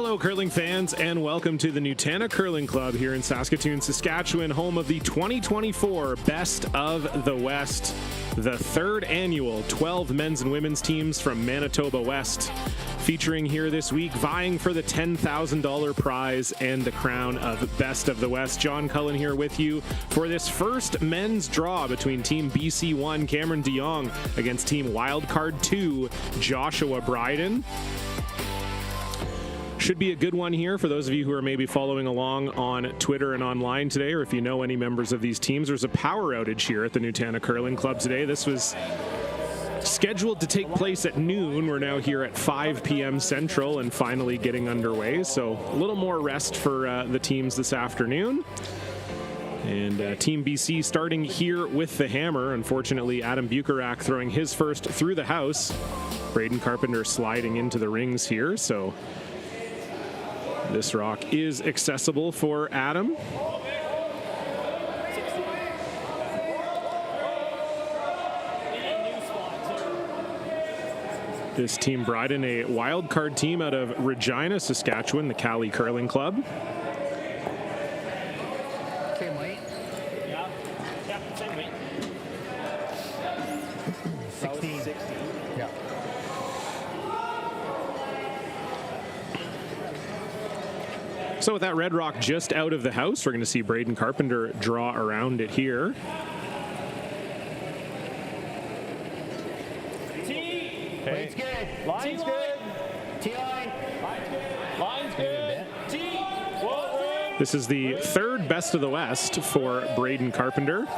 Hello, curling fans, and welcome to the Nutana Curling Club here in Saskatoon, Saskatchewan, home of the 2024 Best of the West, the third annual 12 men's and women's teams from Manitoba West. Featuring here this week, vying for the $10,000 prize and the crown of Best of the West. John Cullen here with you for this first men's draw between Team BC 1, Cameron DeJong, against Team Wildcard 2, Joshua Bryden. Should be a good one here for those of you who are maybe following along on Twitter and online today, or if you know any members of these teams. There's a power outage here at the Nutana Curling Club today. This was scheduled to take place at noon. We're now here at 5 p.m. Central and finally getting underway. So a little more rest for the teams this afternoon. And Team BC starting here with the hammer. Unfortunately, Adam Bucherak throwing his first through the house. Bryden Carpenter sliding into the rings here. So this rock is accessible for Adam. This Team Bryden, a wild card team out of Regina, Saskatchewan, the Cali Curling Club. Same weight? Yeah, same weight. 16. Yeah. So with that red rock just out of the house, we're going to see Bryden Carpenter draw around it here. Line's good. Line's good. T-line. Line's good. Line's good. T. This is the third Best of the West for Bryden Carpenter.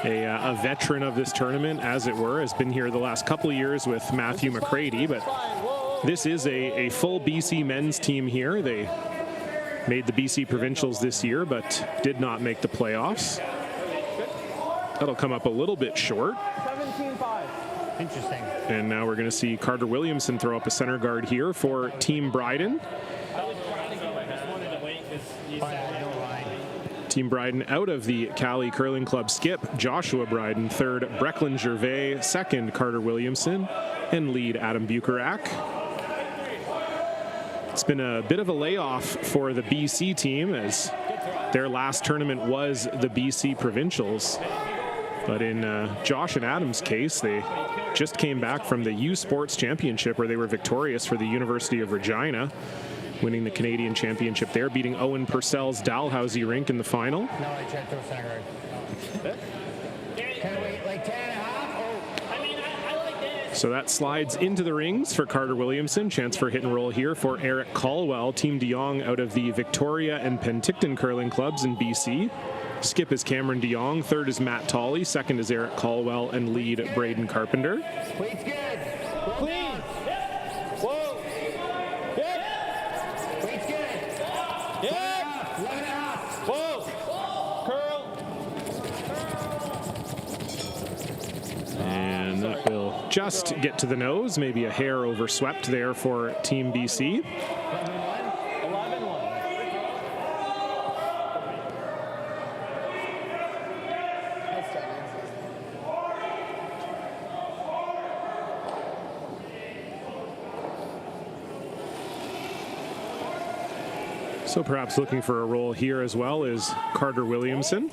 A veteran of this tournament, as it were, has been here the last couple of years with Matthew McCready, but this is a full BC men's team here. They made the BC Provincials this year, but did not make the playoffs. That'll come up a little bit short. 17-5. Interesting. And now we're going to see Carter Williamson throw up a center guard here for Team Bryden. Team Bryden out of the Cali Curling Club skip, Joshua Bryden third, Brecklin Gervais second, Carter Williamson, and lead Adam Bucherak. It's been a bit of a layoff for the BC team as their last tournament was the BC Provincials. But in Josh and Adam's case, they just came back from the U Sports Championship where they were victorious for the University of Regina, winning the Canadian Championship there, beating Owen Purcell's Dalhousie rink in the final. No, I tried to throw center guard. Can I wait like 10 and a half? Oh. I mean, I like this. So that slides into the rings for Carter Williamson. Chance for hit and roll here for Eric Caldwell. Team DeJong out of the Victoria and Penticton curling clubs in BC. Skip is Cameron DeJong. Third is Matt Tolley. Second is Eric Caldwell. And lead Bryden Carpenter. Weight's good. Clean. Whoa. Good. Weight's good. Yeah. 11 and a half. Whoa. Curl. And that will just get to the nose. Maybe a hair overswept there for Team BC. 11-1. So perhaps looking for a roll here as well is Carter Williamson.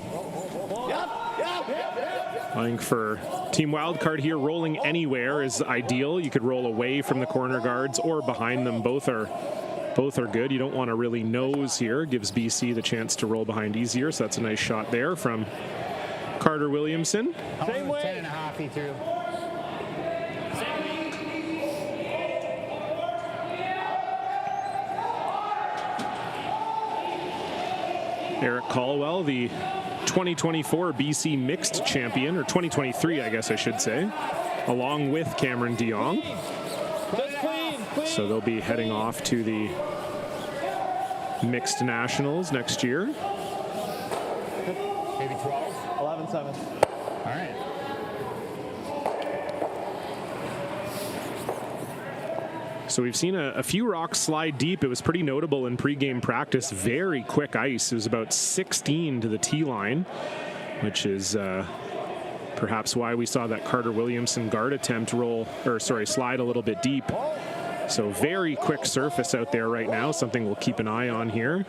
Vying for Team Wildcard here, rolling anywhere is ideal. You could roll away from the corner guards or behind them. Both are good. You don't want to really nose here. Gives BC the chance to roll behind easier. So that's a nice shot there from Carter Williamson. Same way. 10 and a half he threw. Eric Caldwell, the 2024 BC Mixed Champion, or 2023, I guess I should say, along with Cameron DeJong. So they'll be heading off to the Mixed Nationals next year. Maybe 12? 11-7. All right. So we've seen a few rocks slide deep. It was pretty notable in pregame practice. Very quick ice. It was about 16 to the tee line, which is perhaps why we saw that Carter Williamson guard attempt slide a little bit deep. So very quick surface out there right now, something we'll keep an eye on here.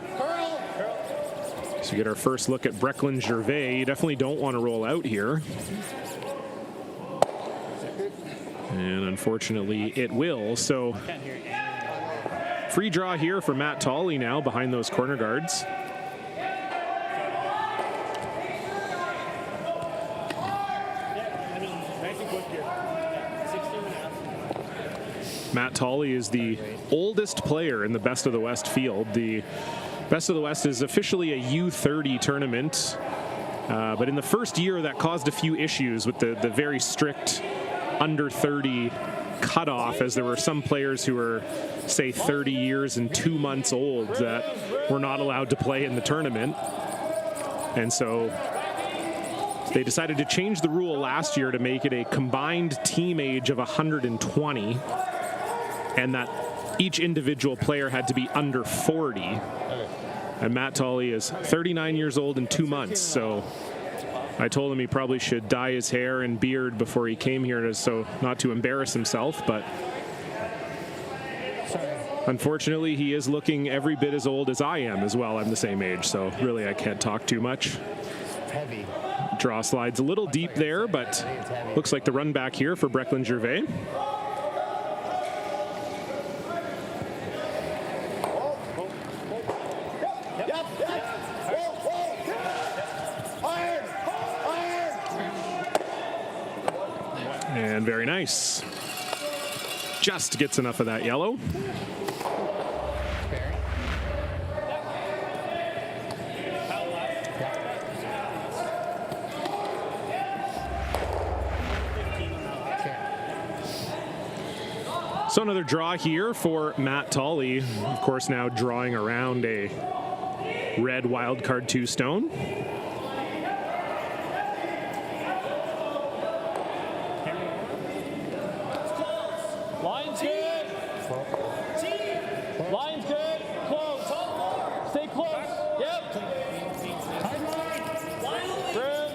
So we get our first look at Brecklin Gervais. You definitely don't want to roll out here. And unfortunately, it will. So free draw here for Matt Tolley now behind those corner guards. Matt Tolley is the oldest player in the Best of the West field. The Best of the West is officially a U30 tournament, but in the first year that caused a few issues with the very strict under 30 cutoff, as there were some players who were, say, 30 years and 2 months old that were not allowed to play in the tournament. And so they decided to change the rule last year to make it a combined team age of 120, and that each individual player had to be under 40. And Matt Tolley is 39 years old in 2 months, so I told him he probably should dye his hair and beard before he came here, so not to embarrass himself, but unfortunately he is looking every bit as old as I am as well. I'm the same age, so really I can't talk too much. Heavy. Draw slides a little deep there, but looks like the run back here for Brecklin Gervais. And very nice. Just gets enough of that yellow. So another draw here for Matt Tolley. Of course, now drawing around a red wildcard 2 stone. Line's good. Line's good. Close. Stay close. Yep. Room.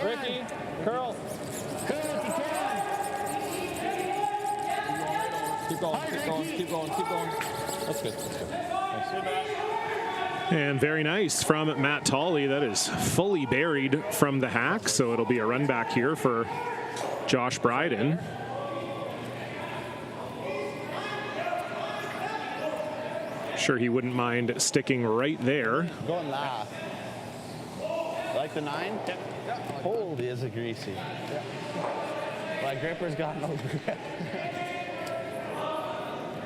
Ricky. Curl. Keep going. That's good. And very nice from Matt Tolley. That is fully buried from the hack, so it'll be a run back here for Josh Bryden. Sure, he wouldn't mind sticking right there. Going laugh. Like the 9? Yep. Holy, is it greasy. Yep. My gripper's got no grip.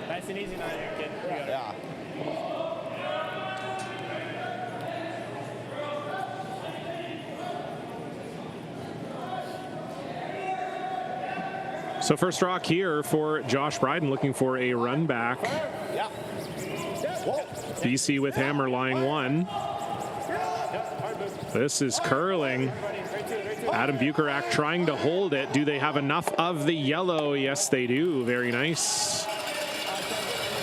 Nice and easy 9 here, kid. Yeah. So first rock here for Josh Bryden, looking for a run back. Yeah. BC with hammer line 1. This is curling. Adam Bukarak trying to hold it. Do they have enough of the yellow? Yes, they do. Very nice.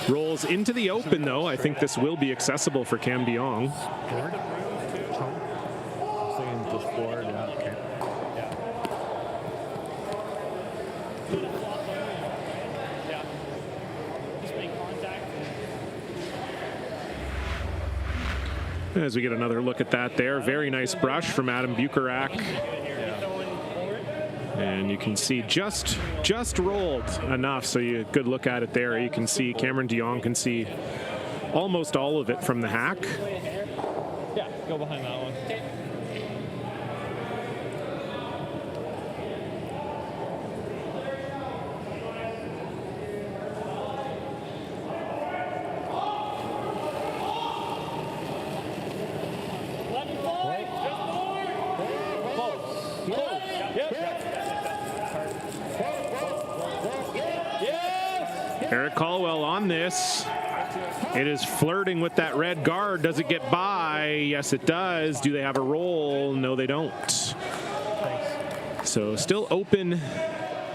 Rolls into the open, though. I think this will be accessible for Cam DeJong. As we get another look at that there. Very nice brush from Adam Bukarak. And you can see just rolled enough, so you good look at it there. You can see Cameron DeJong can see almost all of it from the hack. Yeah, go behind that one. Eric Caldwell on this. It is flirting with that red guard. Does it get by? Yes, it does. Do they have a roll? No, they don't. So still open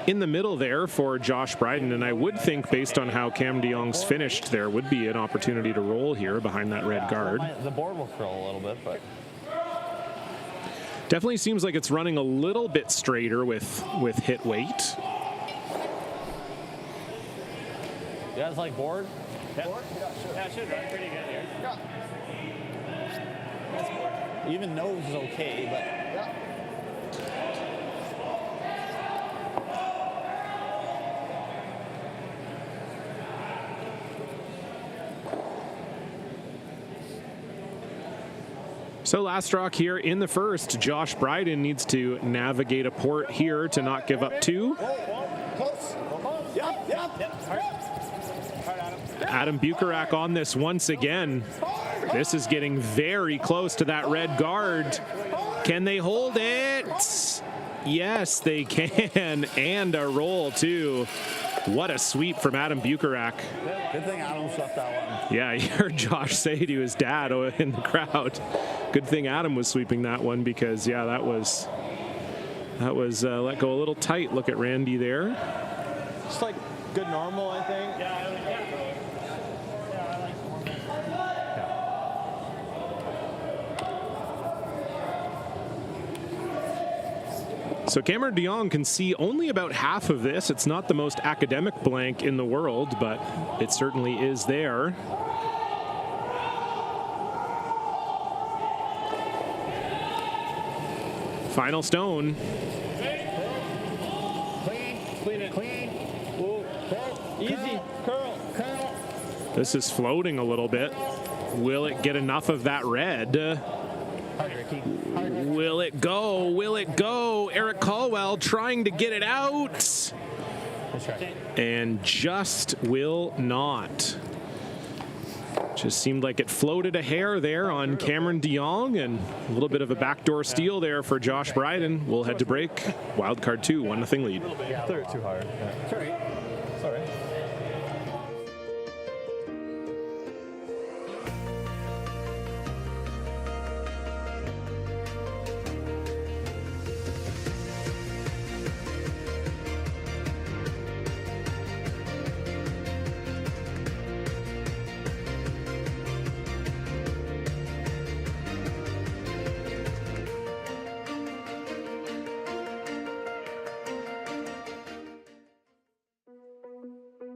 in the middle there for Josh Bryden, and I would think based on how Cam DeJong's finished, there would be an opportunity to roll here behind that red guard. The board will curl a little bit, but Definitely seems like it's running a little bit straighter with hit weight. You guys like board? Yeah. Yeah, it should run pretty good here. Yeah. Even nose is okay, but. Yeah. So last rock here in the first, Josh Bryden needs to navigate a port here to not give up 2. Close. Yep. Adam Bukarak on this once again. This is getting very close to that red guard. Can they hold it? Yes, they can. And a roll, too. What a sweep from Adam Bukarak. Good thing Adam swept that one. Yeah, I heard Josh say to his dad in the crowd. Good thing Adam was sweeping that one because, yeah, that was let go a little tight. Look at Randy there. Just like good normal, I think. Yeah, I like So Cameron DeJong can see only about half of this. It's not the most academic blank in the world, but it certainly is there. Final stone. clean. Whoa. Easy. Curl. This is floating a little bit. Will it get enough of that red? Will it go? Will it go? Eric Caldwell trying to get it out. And just will not. Just seemed like it floated a hair there on Cameron DeJong, and a little bit of a backdoor steal there for Josh Bryden. We'll head to break. Wildcard 2, 1-0 lead. Yeah, threw it too hard. Yeah. Sorry.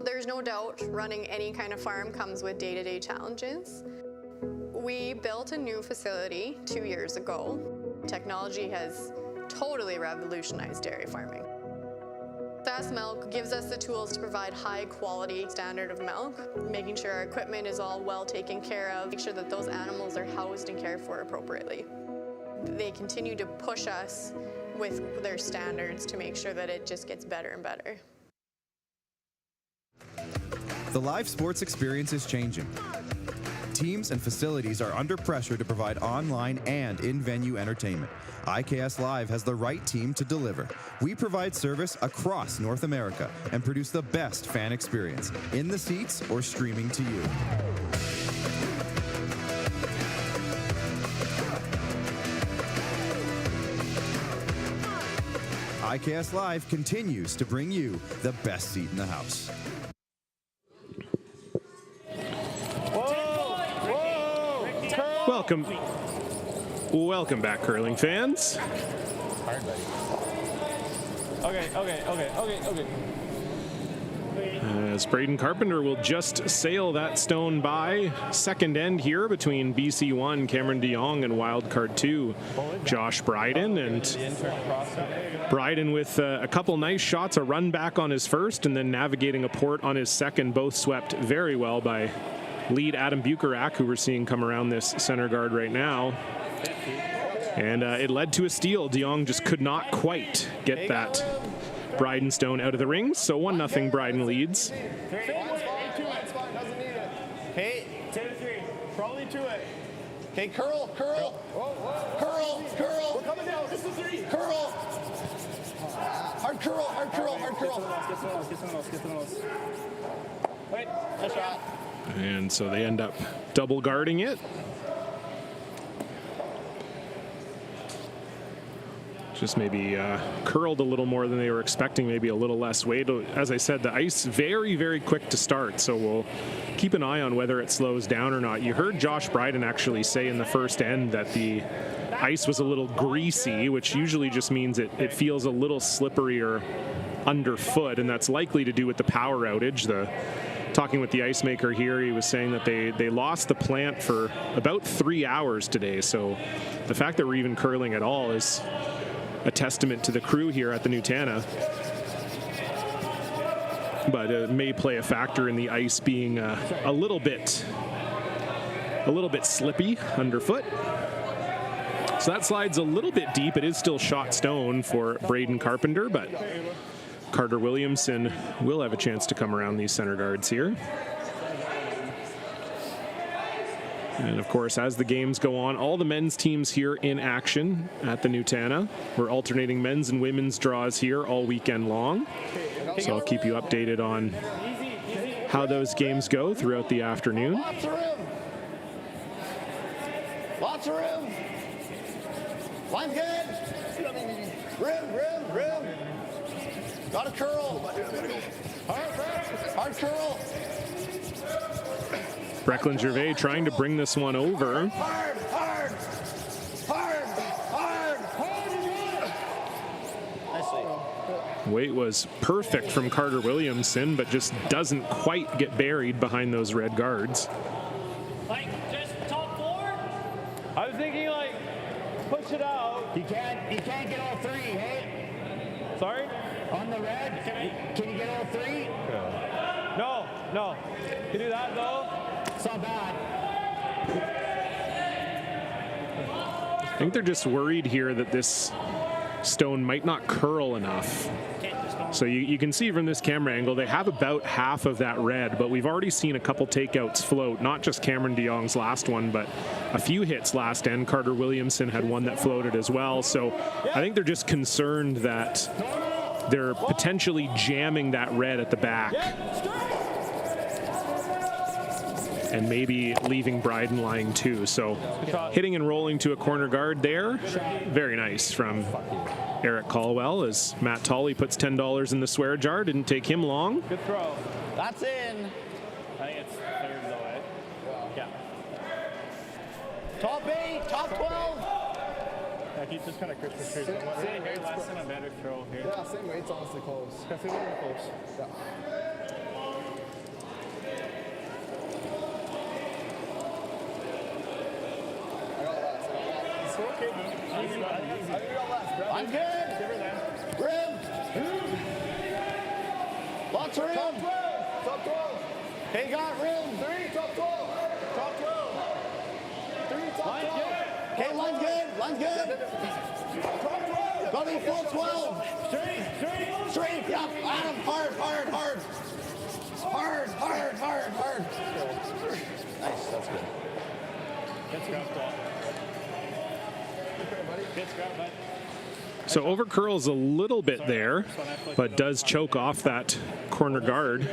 There's no doubt running any kind of farm comes with day-to-day challenges. We built a new facility 2 years ago. Technology has totally revolutionized dairy farming. Fast Milk gives us the tools to provide high quality standard of milk, making sure our equipment is all well taken care of, make sure that those animals are housed and cared for appropriately. They continue to push us with their standards to make sure that it just gets better and better. The live sports experience is changing. Teams and facilities are under pressure to provide online and in-venue entertainment. IKS Live has the right team to deliver. We provide service across North America and produce the best fan experience, in the seats or streaming to you. IKS Live continues to bring you the best seat in the house. Welcome back, curling fans. Hard, buddy. Okay. As Braden Carpenter will just sail that stone by. Second end here between BC1, Cameron DeJong, and Wildcard 2, Josh Bryden. And Bryden with a couple nice shots, a run back on his first, and then navigating a port on his second, both swept very well by lead Adam Bukarak, who we're seeing come around this center guard right now. And it led to a steal. DeJong just could not quite get that Bryden stone out of the rings. So 1-0 Bryden leads. Okay. 2-3. Probably to it. Okay, curl. Curl. We're coming down. This is 3. Curl. Hard curl. Get some of those. Wait. Nice shot. And so they end up double guarding it. Just maybe curled a little more than they were expecting, maybe a little less weight. As I said, the ice very, very quick to start, so we'll keep an eye on whether it slows down or not. You heard Josh Bryden actually say in the first end that the ice was a little greasy, which usually just means it feels a little slippery or underfoot, and that's likely to do with the power outage. Talking with the ice maker here, he was saying that they lost the plant for about 3 hours today, so the fact that we're even curling at all is a testament to the crew here at the Nutana. But it may play a factor in the ice being a little bit slippy underfoot. So that slides a little bit deep. It is still shot stone for Bryden Carpenter, but Carter Williamson will have a chance to come around these center guards here. And of course, as the games go on, all the men's teams here in action at the Nutana. We're alternating men's and women's draws here all weekend long. So I'll keep you updated on how those games go throughout the afternoon. Lots of room. Lots of room. Line's good. Room. Got a curl. Hard curl. Brecklin Gervais trying to bring this one over. Hard. Nicely. Weight was perfect from Carter Williamson, but just doesn't quite get buried behind those red guards. Like, just top four? I was thinking, like, push it out. You can't get all three, hey? Sorry? On the red, can you get all three? No. Can you do that, though? It's not bad. I think they're just worried here that this stone might not curl enough. So you can see from this camera angle, they have about half of that red, but we've already seen a couple takeouts float, not just Cameron DeJong's last one, but a few hits last end. Carter Williamson had one that floated as well. So I think they're just concerned that they're potentially jamming that red at the back and maybe leaving Bryden lying too. So hitting and rolling to a corner guard there. Very nice from Eric Caldwell as Matt Tolley puts $10 in the swear jar. Didn't take him long. Good throw. That's in. I think it's third though, right? Yeah. Top 8, top 12. Yeah, keep this kind of Christmas tree. Same here, last time a better throw here. Yeah, same weight's honestly close. That's a little close. Yeah. I'm good. Rim. Lots of room. Top 12. Hey, got room. 3, top 12. Top 12. 3, top 12. Okay, line's good. Got to be full 12. Straight. Yep. Adam, hard. Nice, that's good. Good scrap, ball. Good scrap, bud. So over curls a little bit there, but does choke off that corner guard.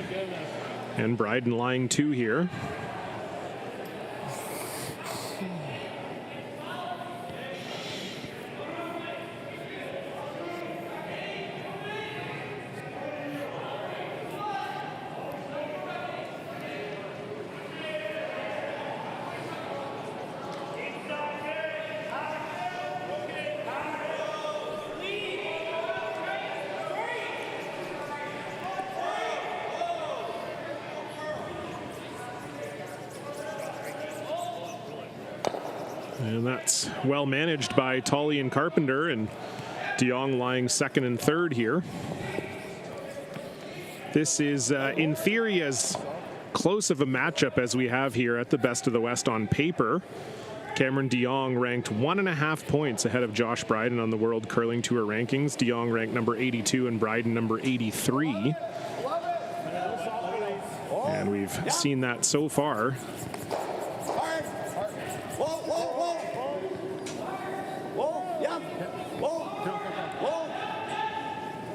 And Bryden lying two here. And that's well managed by Tolley and Carpenter, and DeJong lying second and third here. This is, in theory, as close of a matchup as we have here at the Best of the West on paper. Cameron DeJong ranked 1.5 points ahead of Josh Bryden on the World Curling Tour rankings. DeJong ranked number 82 and Bryden number 83. And we've seen that so far.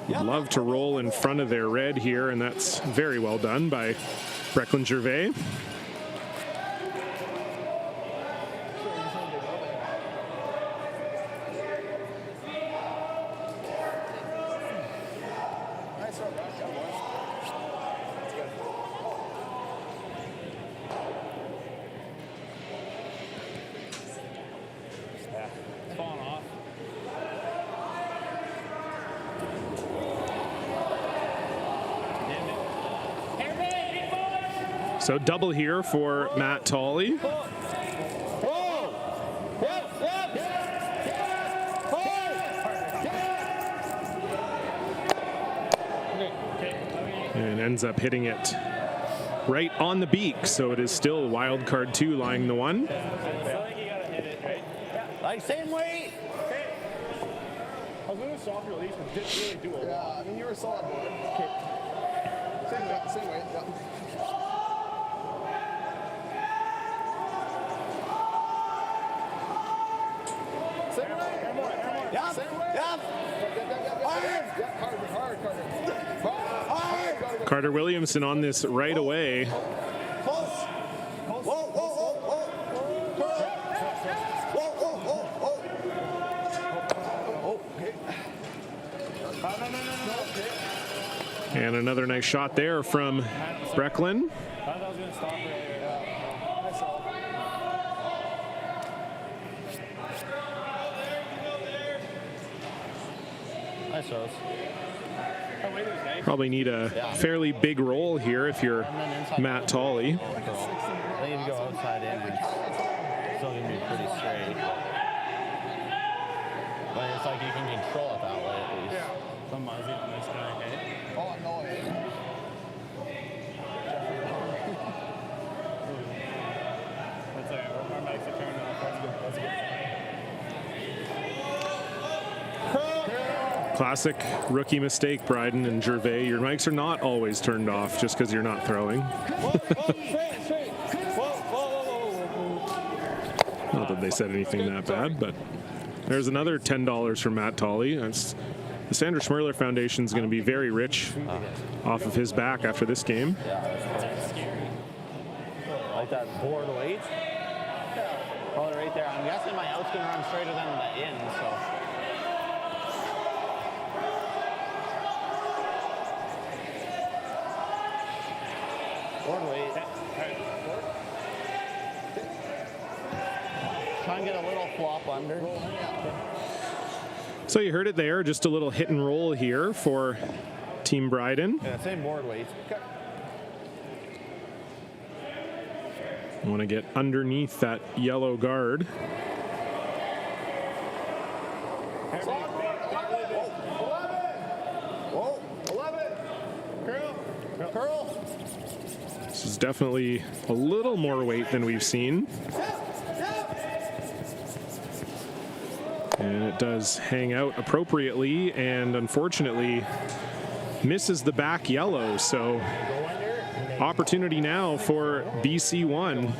Would love to roll in front of their red here, and that's very well done by Brecklin Gervais. So double here for Matt Tolley. And ends up hitting it right on the beak. So it is still wild card 2 lying the 1. Like same weight. I was going to stop your release, but didn't really do a lot. Yeah, I mean, you were solid board. Okay. Same weight, yeah. Same weight. Yeah. Same weight. Yeah. Hard. Carter Williamson on this right away. Close. And another nice shot there from Brecklin. Nice throws. Probably need a fairly big roll here if you're Matt Tolley. I think if you go outside in, it's still going to be pretty straight. But it's like you can control it that way at least. Yeah. Some Muzzy on this guy, hey? Oh, no way. That's like, our mics are turned off. That's good. Classic rookie mistake, Bryden and Gervais. Your mics are not always turned off just because you're not throwing. Not that they said anything that bad, but there's another $10 from Matt Tolley. The Sandra Schmerler Foundation is going to be very rich off of his back after this game. Like that board weight. Probably right there. I'm guessing my out's going to run straighter than the in, so. Board weight. Try and get a little flop under. So you heard it there, just a little hit and roll here for Team Bryden. Yeah, same board weight. Want to get underneath that yellow guard. Whoa, 11. Curl. This is definitely a little more weight than we've seen. And it does hang out appropriately and unfortunately misses the back yellow. So opportunity now for BC1.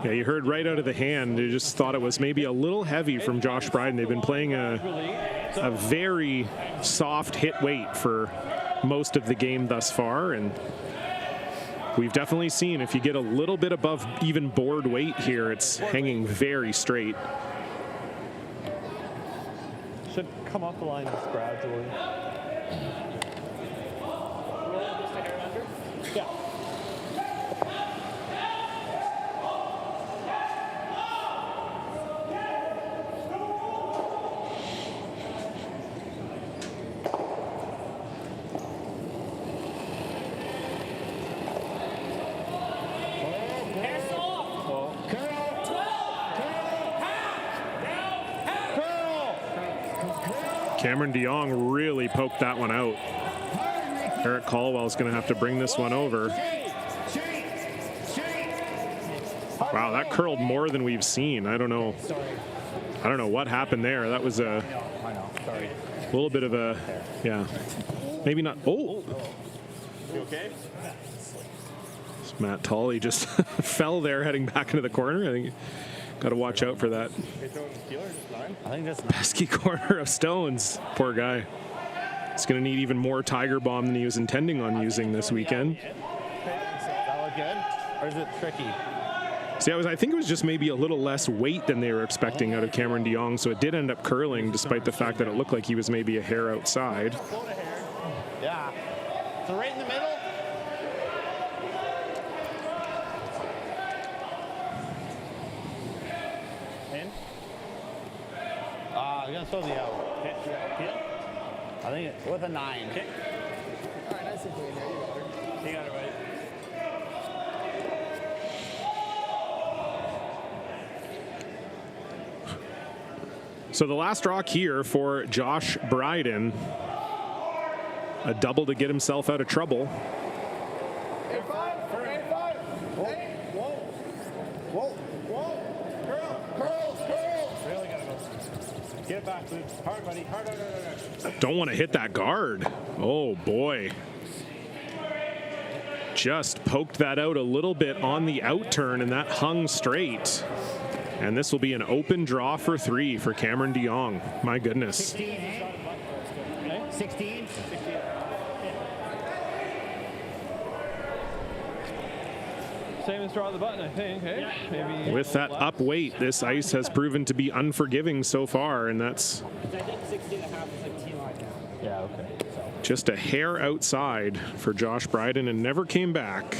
Yeah, you heard right out of the hand. You just thought it was maybe a little heavy from Josh Bryden. They've been playing a very soft hit weight for most of the game thus far, and we've definitely seen if you get a little bit above even board weight here, it's hanging very straight. Should come off the line just gradually. Yeah. Cameron DeJong really poked that one out. Eric Caldwell's going to have to bring this one over. Wow, that curled more than we've seen. I don't know what happened there. That was a little bit of a, yeah, maybe not. Oh, You okay? Matt Tolley just fell there heading back into the corner. I think got to watch out for that I think that's pesky corner of stones. Poor guy. He's going to need even more Tiger Bomb than he was intending on using this weekend. Does that look good? Or is it tricky? See, I think it was just maybe a little less weight than they were expecting out of Cameron DeJong, so it did end up curling despite the fact that it looked like he was maybe a hair outside. Yeah. So right in the middle? In? I'm going to throw the out. Okay. I think with a 9. Okay. basically in there. You got her. You got it right. So the last rock here for Josh Bryden. A double to get himself out of trouble. 8-5. 8-5. Hey. Whoa. Whoa. Whoa. Curl. Really gotta go. Get it back, Luke. Hard, buddy. Hard. Don't want to hit that guard. Oh, boy. Just poked that out a little bit on the out turn, and that hung straight. And this will be an open draw for 3 for Cameron DeJong. My goodness. 16, eh? 16? Same as draw the button, I think. Hey, maybe. With that up weight, this ice has proven to be unforgiving so far, and that's I think 16 and a half is like T-line now. Yeah, okay. just a hair outside for Josh Bryden and never came back.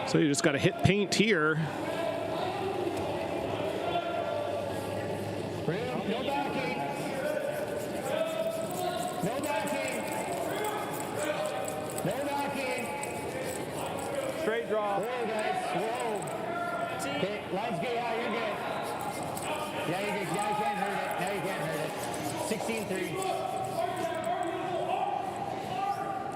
So you just got to hit paint here. No backing. No backing. No backing. Straight draw. Whoa, guys. Whoa. Okay, line's good. Yeah, you're good. Yeah, you're good. Now you can't hurt it. Now you can't hurt it. 16-3.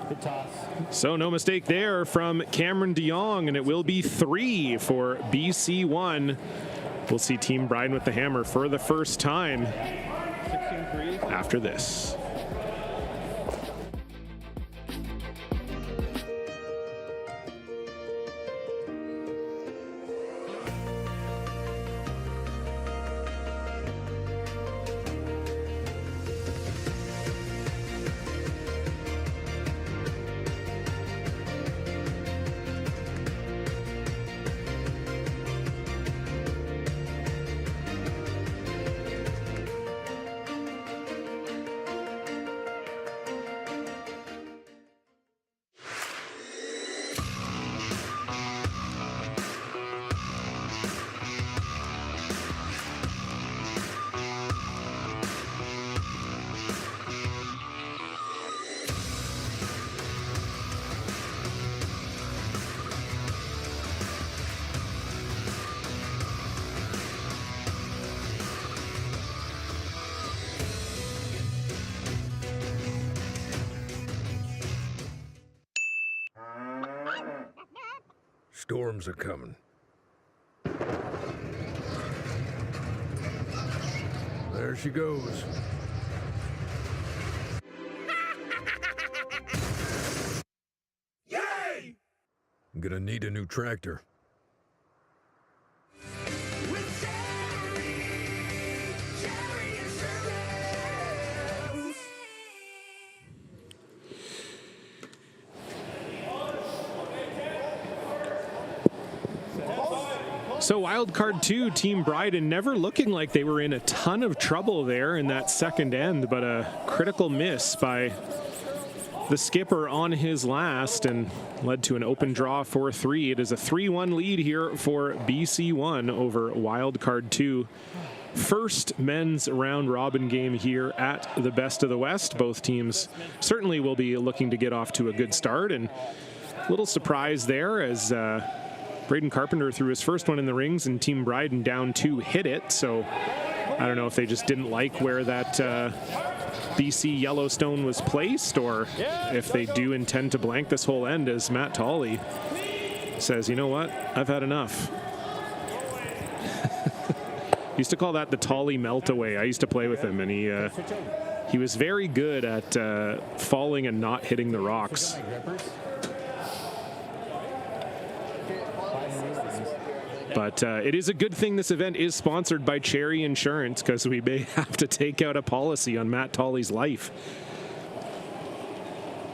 Good toss. So no mistake there from Cameron DeJong, and it will be 3 for BC1. We'll see Team Bryden with the hammer for the first time 16-3. after this. Storms are coming. There she goes. Yay! I'm gonna need a new tractor. So wild card 2, Team Bryden never looking like they were in a ton of trouble there in that second end, but a critical miss by the skipper on his last and led to an open draw for 3. It is a 3-1 lead here for BC1 over wild card 2. First men's round robin game here at the Best of the West. Both teams certainly will be looking to get off to a good start, and a little surprise there as Braden Carpenter threw his first one in the rings and Team Bryden down 2 hit it. So I don't know if they just didn't like where that BC Yellowstone was placed, or if they do intend to blank this whole end, as Matt Tolley says, you know what, I've had enough. Used to call that the Tolley melt away. I used to play with him, and he was very good at falling and not hitting the rocks. But it is a good thing this event is sponsored by Cherry Insurance, because we may have to take out a policy on Matt Tolley's life.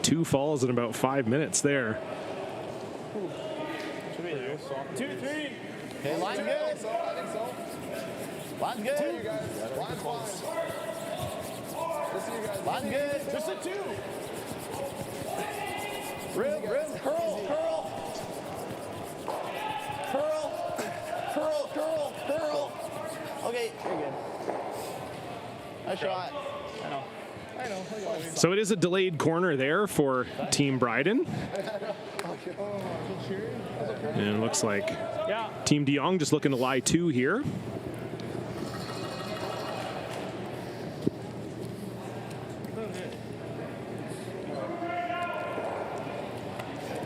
2 falls in about 5 minutes there. 2-3. Okay, line's good. I think so. Line's good. You guys. Line's fine. Let's see you guys. Line's good. Just a 2. Rim, curl. Okay, you're good. Nice shot. I know. So it is a delayed corner there for Team Bryden. And it looks like Team DeJong just looking to lie 2 here.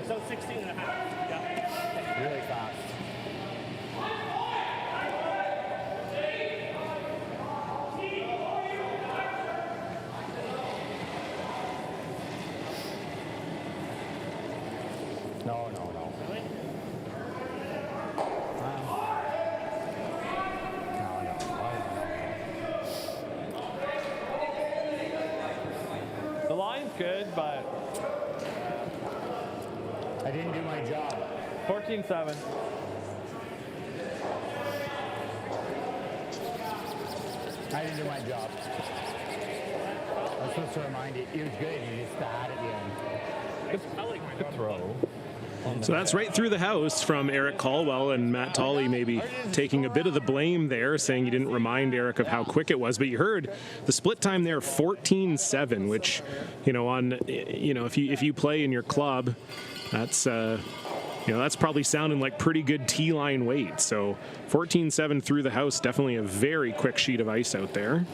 So 16 and a half. Yeah. Really fast. No. Really? The line's good, but I didn't do my job. 14-7. I didn't do my job. I was supposed to remind you. It was good. You just had at the end. Good throw. So that's right through the house from Eric Caldwell, and Matt Tolley maybe taking a bit of the blame there, saying you didn't remind Eric of how quick it was. But you heard the split time there, 14-7, which, if you play in your club, that's that's probably sounding like pretty good T-line weight. So 14-7 through the house, definitely a very quick sheet of ice out there.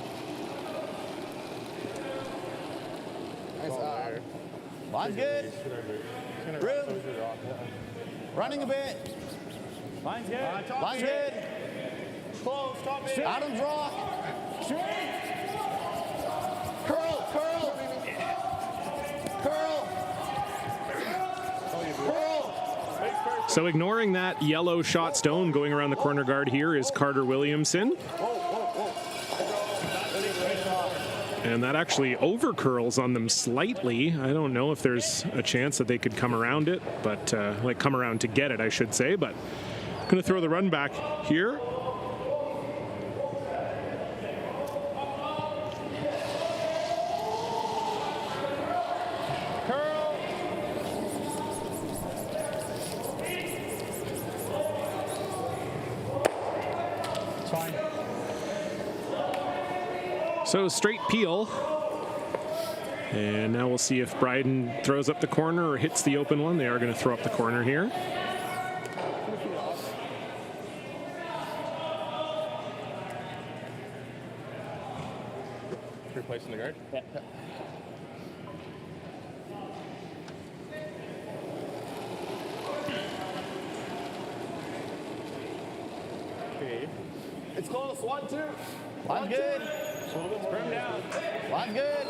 Line's good. Room. Running a bit. Line's good. Line's good. Close. Top it. Adam's rock. Curl. So ignoring that yellow shot stone going around the corner guard here is Carter Williamson. And that actually over curls on them slightly. I don't know if there's a chance that they could come around it, but come around to get it, I should say. But going to throw the run back here. So straight peel. And now we'll see if Bryden throws up the corner or hits the open one. They are going to throw up the corner here. Replacing the guard? Yeah. Okay. It's close. 1-2. Line's good. Firm down. Line's good.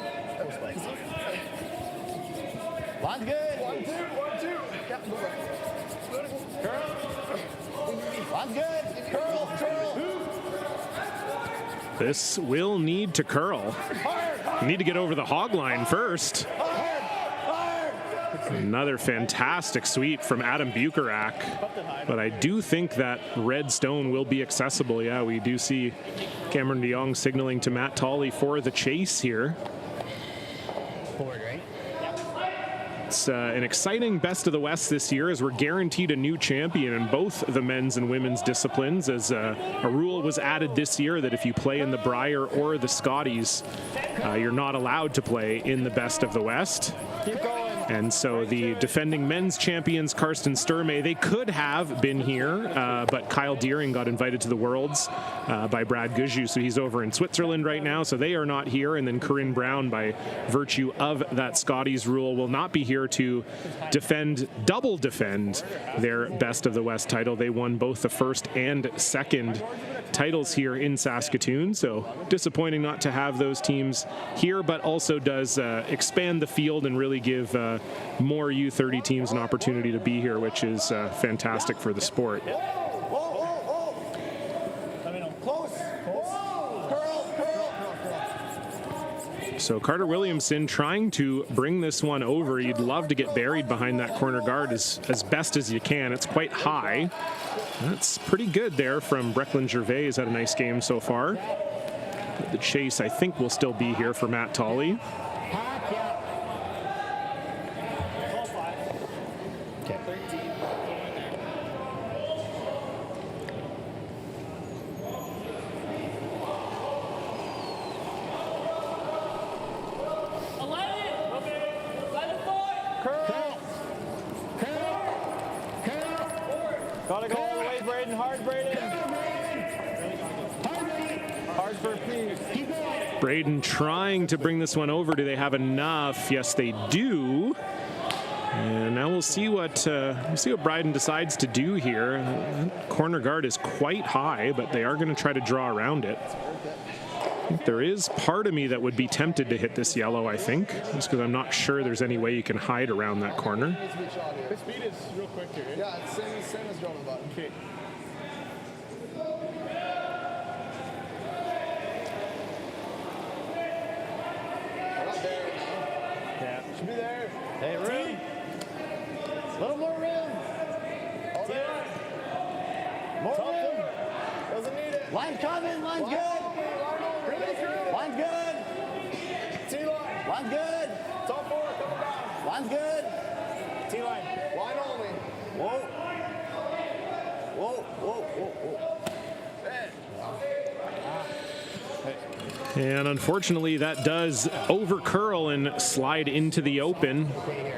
Line's good. 1-2. Yeah, go back. Line's good. Curl. This will need to curl. You need to get over the hog line first. Another fantastic sweep from Adam Bucherak. But I do think that red stone will be accessible. Yeah, we do see Cameron DeJong signaling to Matt Tolley for the chase here. Forward, right? It's an exciting best of the West this year, as we're guaranteed a new champion in both the men's and women's disciplines, as a rule was added this year that if you play in the Brier or the Scotties, you're not allowed to play in the best of the West. Keep going. And so the defending men's champions, Karsten Sturmey, they could have been here, but Kyle Deering got invited to the Worlds by Brad Gujou, so he's over in Switzerland right now, so they are not here. And then Corinne Brown, by virtue of that Scotties rule, will not be here to double defend their Best of the West title. They won both the first and second titles here in Saskatoon, so disappointing not to have those teams here, but also does expand the field and really give more U30 teams an opportunity to be here, which is fantastic for the sport. So Carter Williamson trying to bring this one over. You'd love to get buried behind that corner guard as best as you can. It's quite high. That's pretty good there from Brecklin Gervais. He's had a nice game so far. But the chase, I think, will still be here for Matt Tolley. Bryden trying to bring this one over. Do they have enough? Yes, they do. And now we'll see what Bryden decides to do here. Corner guard is quite high, but they are going to try to draw around it. I think there is part of me that would be tempted to hit this yellow, I think, just because I'm not sure there's any way you can hide around that corner. His speed is real quick here. Yeah, it's same as Jordan button. Okay. Should be there. Hey, room. A little more room. All there. More room. Doesn't need it. Line's coming. Line's good. Line's good. T-line. Line's good. Top 4, coming down. Line's good. T-line. Line only. Whoa. Whoa, whoa, whoa, whoa. And unfortunately, that does over-curl and slide into the open.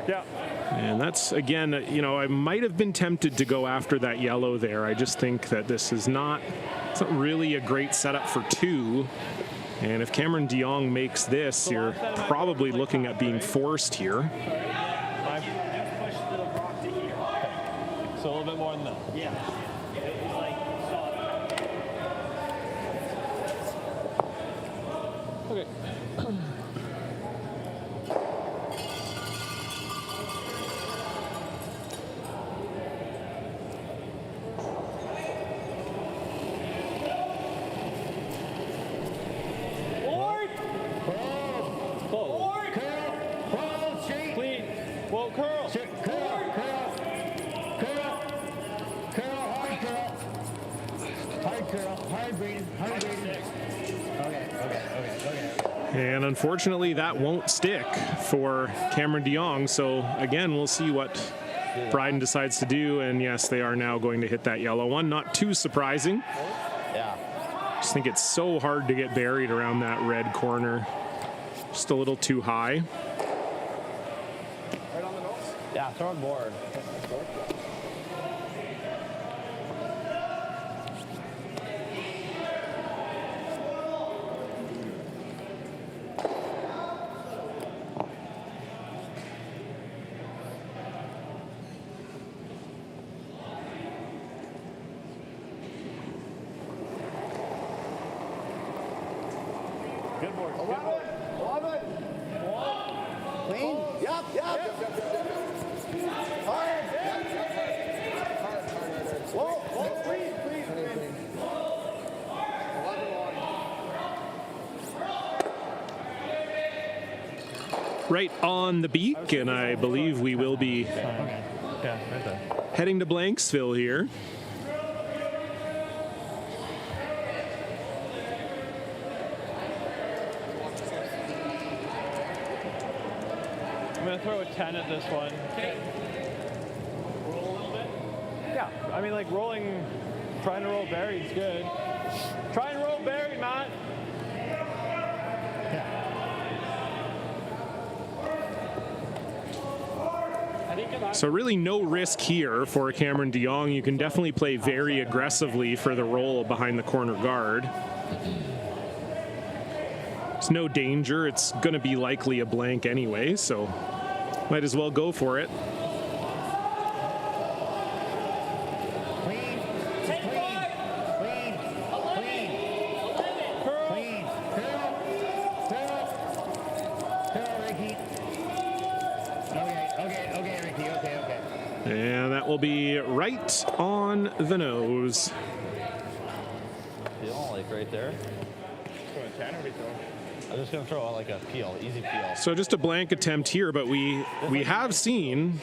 Yeah. And that's, again, I might have been tempted to go after that yellow there. I just think that this is not really a great setup for 2. And if Cameron DeJong makes this, you're probably looking at being forced here. So a little bit more than that. Yeah. Okay. Lord! Lord! Curl, straight. Clean. Whoa, curl. Curl, hard Bryden, Okay. And unfortunately, that won't stick for Cameron DeJong. So again, we'll see what Bryden decides to do. And yes, they are now going to hit that yellow one. Not too surprising. Yeah. Just think it's so hard to get buried around that red corner. Just a little too high. Right on the nose. Yeah, throw on board. Good board. 11. Clean. Yup. Hard. Whoa, Clean. 11 Right on the beak, and I believe we will be heading to Blanksville here. I'm going to throw a 10 at this one. Roll a little bit? Yeah. I mean, like rolling, trying to roll buried's good. Try and roll buried, Matt. So really no risk here for Cameron DeJong. You can definitely play very aggressively for the roll behind the corner guard. There's no danger. It's going to be likely a blank anyway, so might as well go for it. And that will be right on the nose. Peel, like right there. I'm just gonna throw out like a peel, easy peel. So just a blank attempt here, but we have seen,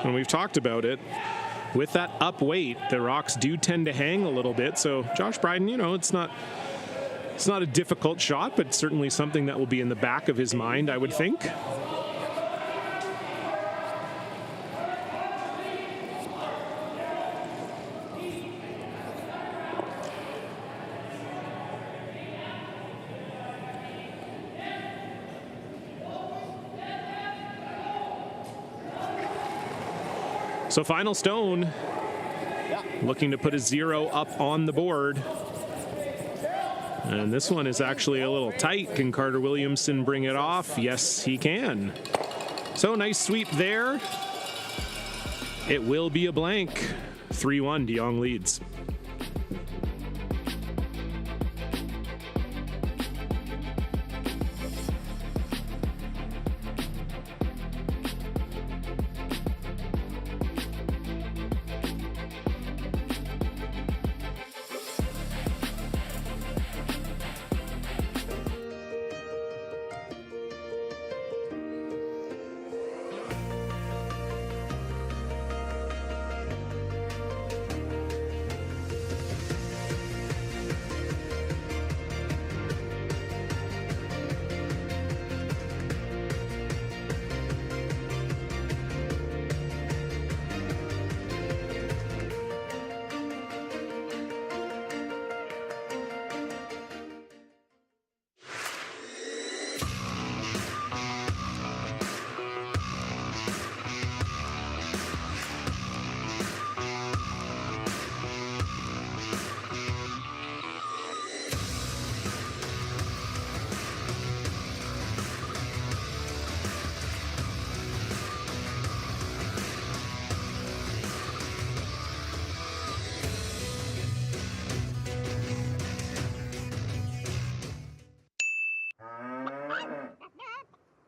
and we've talked about it, with that up weight, the rocks do tend to hang a little bit. So Josh Bryden, it's not a difficult shot, but certainly something that will be in the back of his mind, I would think. So final stone, looking to put a 0 up on the board. And this one is actually a little tight. Can Carter Williamson bring it off? Yes, he can. So nice sweep there. It will be a blank. 3-1, DeJong leads.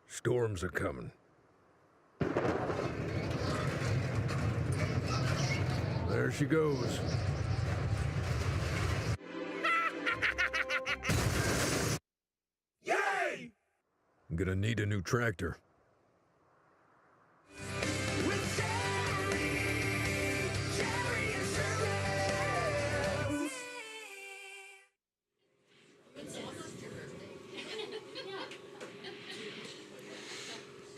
Storms are coming. There she goes. Yay! I'm gonna need a new tractor.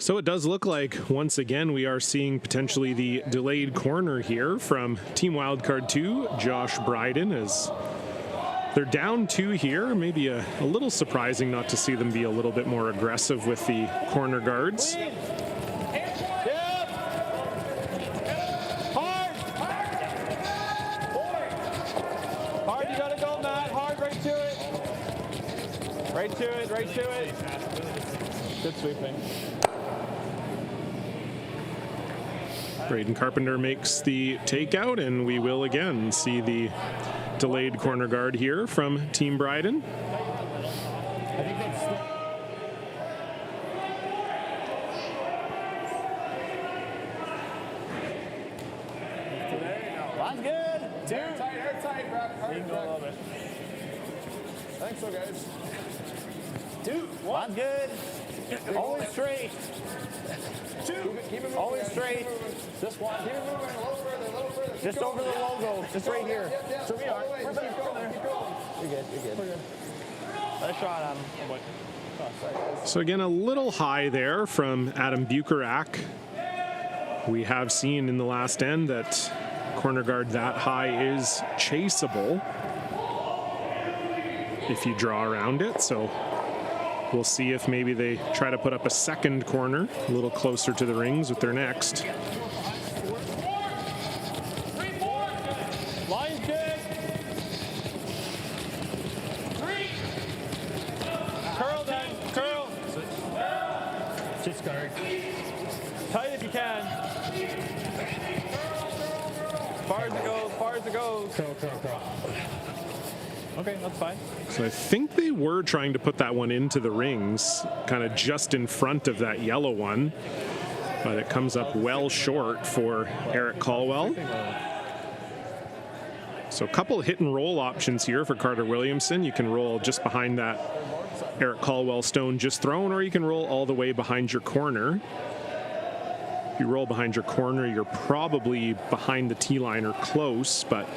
So it does look like, once again, we are seeing potentially the delayed corner here from Team Wildcard 2, Josh Bryden, as they're down 2 here. Maybe a little surprising not to see them be a little bit more aggressive with the corner guards. Hard, you gotta go, Matt. Hard, right to it. Right to it, right to it. Good sweeping. Braden Carpenter makes the takeout, and we will again see the delayed corner guard here from Team Bryden. Line's good. Airtight, Brad. Thanks, so guys. 2, 1. Line's good. Always straight. 2. Keep it moving. Always straight. Just one. Keep it moving. A little further. Just over the logo. Just right here. Yep. So we are. We're back. Keep going. You're good. Nice shot on him. So again, a little high there from Adam Bukarak. We have seen in the last end that corner guard that high is chaseable if you draw around it. So we'll see if maybe they try to put up a second corner a little closer to the rings with their next. Line's good. 3. Curl then. Curl. Just guard. Tight if you can. Far as it goes, far as it goes. Curl. Okay, that's fine. So I think they were trying to put that one into the rings, kind of just in front of that yellow one, but it comes up well short for Eric Caldwell. So a couple hit and roll options here for Carter Williamson. You can roll just behind that Eric Caldwell stone just thrown, or you can roll all the way behind your corner. If you roll behind your corner, you're probably behind the tee line or close, but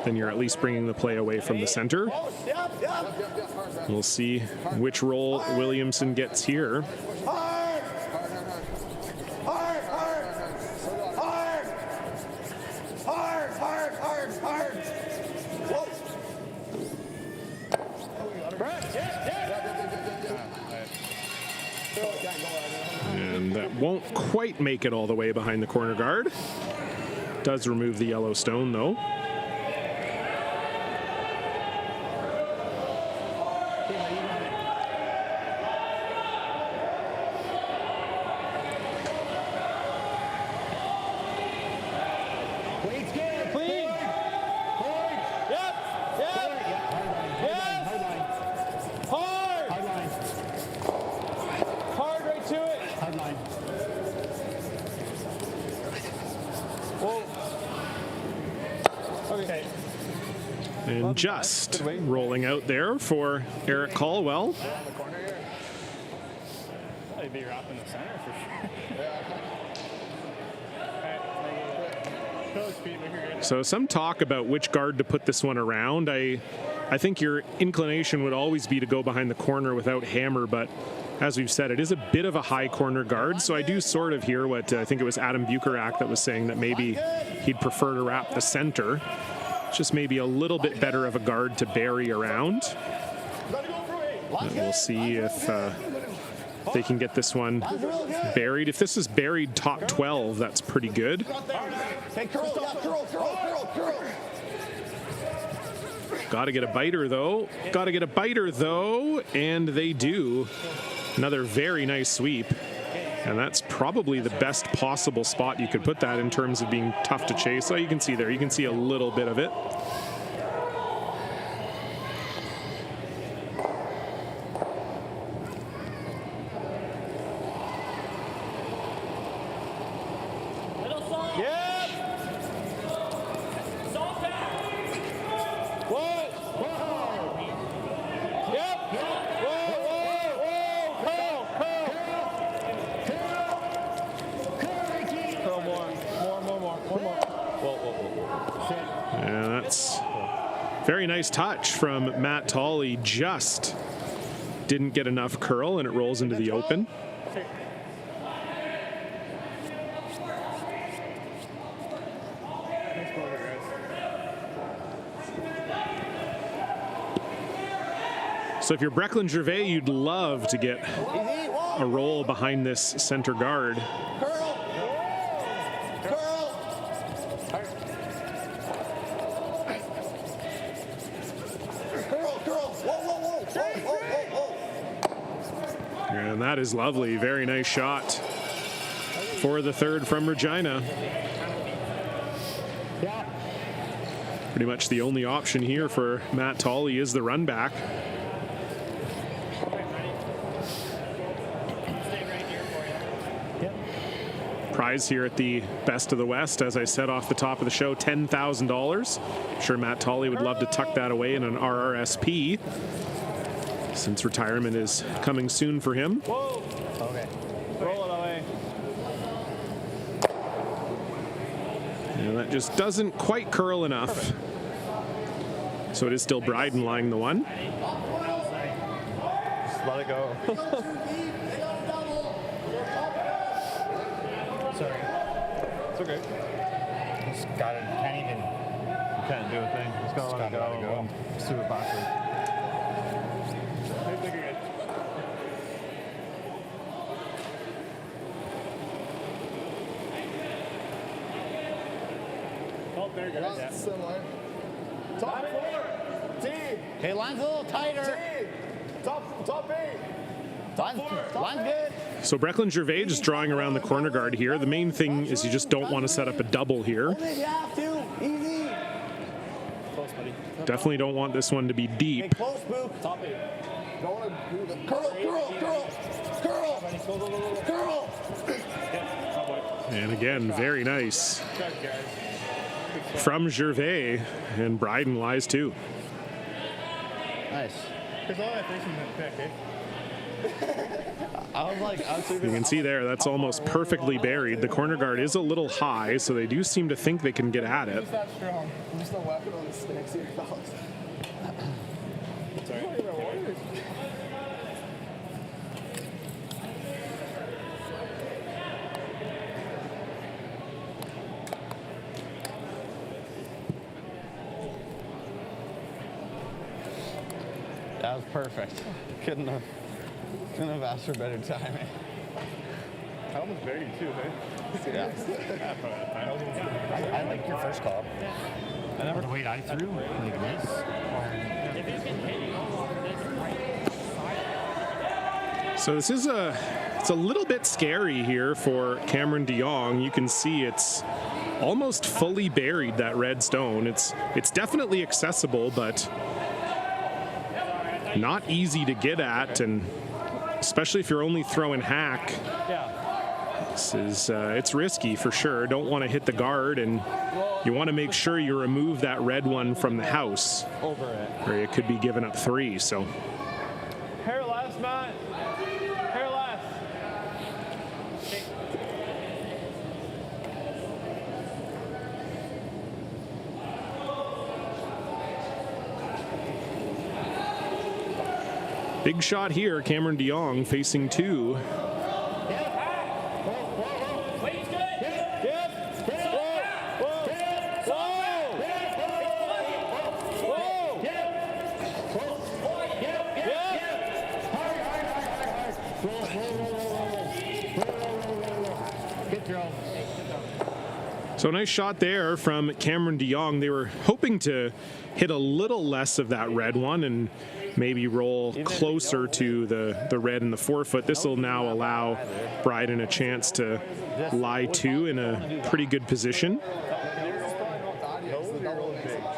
then you're at least bringing the play away from the center. We'll see which roll Williamson gets here. And that won't quite make it all the way behind the corner guard. Does remove the yellow stone though. And just rolling out there for Eric Caldwell. I'd be wrapped in the center for sure. So some talk about which guard to put this one around. I think your inclination would always be to go behind the corner without Hammer, but as we've said, it is a bit of a high corner guard, so I do sort of hear what I think it was Adam Bucherak that was saying, that maybe he'd prefer to wrap the center. Just maybe a little bit better of a guard to bury around. And we'll see if they can get this one buried. If this is buried top 12, that's pretty good. Got to get a biter, though. Got to get a biter, though. And they do. Another very nice sweep. And that's probably the best possible spot you could put that in terms of being tough to chase. So you can see there. You can see a little bit of it. Very nice touch from Matt Tolley. Just didn't get enough curl, and it rolls into the open. So if you're Brecklin Gervais, you'd love to get a roll behind this center guard. And that is lovely. Very nice shot for the third from Regina. Pretty much the only option here for Matt Tolley is the run back. Prize here at the Best of the West, as I said off the top of the show, $10,000. I'm sure Matt Tolley would love to tuck that away in an RRSP, since retirement is coming soon for him. Whoa. Okay. Roll it away. And that just doesn't quite curl enough. So it is still Bryden lying the one. Just let it go. Sorry. It's okay. Just got it. Can't even. You can't do a thing. Just gotta let it go. Just do it backwards. There you go. Similar. Top 4. T. Okay, line's a little tighter. T. Top 8. Line's good. So Brecklin Gervais just drawing around the corner guard here. The main thing is you just don't want to set up a double here. You have to. Easy. Close, buddy. Definitely don't want this one to be deep. Hey, close, Boop. Top 8. Don't want to do the Curl. And again, very nice from Gervais, and Bryden lies too. Nice. Because all that thinking is pick, eh? I was like, You can see there, that's almost perfectly buried. The corner guard is a little high, so they do seem to think they can get at it. that strong. I'm just a weapon on the sticks here, fellas. Sorry. that was perfect. Couldn't have asked for better timing. I almost buried too, eh? Yeah. I like your first call. I never. The way I threw like this. So this is it's a little bit scary here for Cameron DeJong. You can see it's almost fully buried, that red stone. It's definitely accessible, but not easy to get at, and especially if you're only throwing hack. Yeah. This is, it's risky for sure. Don't want to hit the guard, and you want to make sure you remove that red one from the house, Over it. or it could be giving up 3. So Hair last, Matt. Hair last. big shot here. Cameron DeJong facing 2. So nice shot there from Cameron DeJong. They were hoping to hit a little less of that red one and maybe roll closer to the red in the forefoot. This will now allow Bryden a chance to lie 2 in a pretty good position.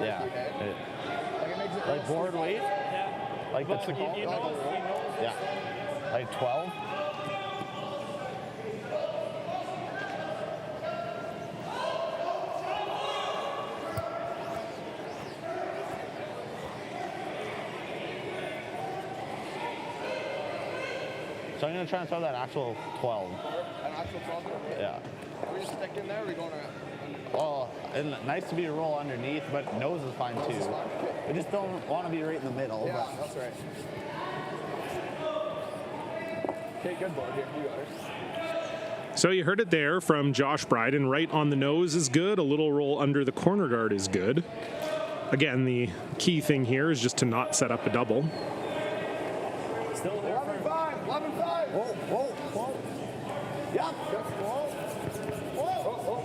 Yeah. Like board weight? Like the yeah. Like 12? So I'm going to try and throw that actual 12. An actual 12? Yeah. Are we just stick in there, or are we going around? Well, and nice to be a roll underneath, but nose is fine too. We just don't want to be right in the middle. Yeah, that's right. Okay, good board here. You got it. So you heard it there from Josh Bryden. Right on the nose is good. A little roll under the corner guard is good. Again, the key thing here is just to not set up a double. Still 11-5. 11-5. Whoa, whoa, whoa. Yep. Whoa. Whoa. Whoa.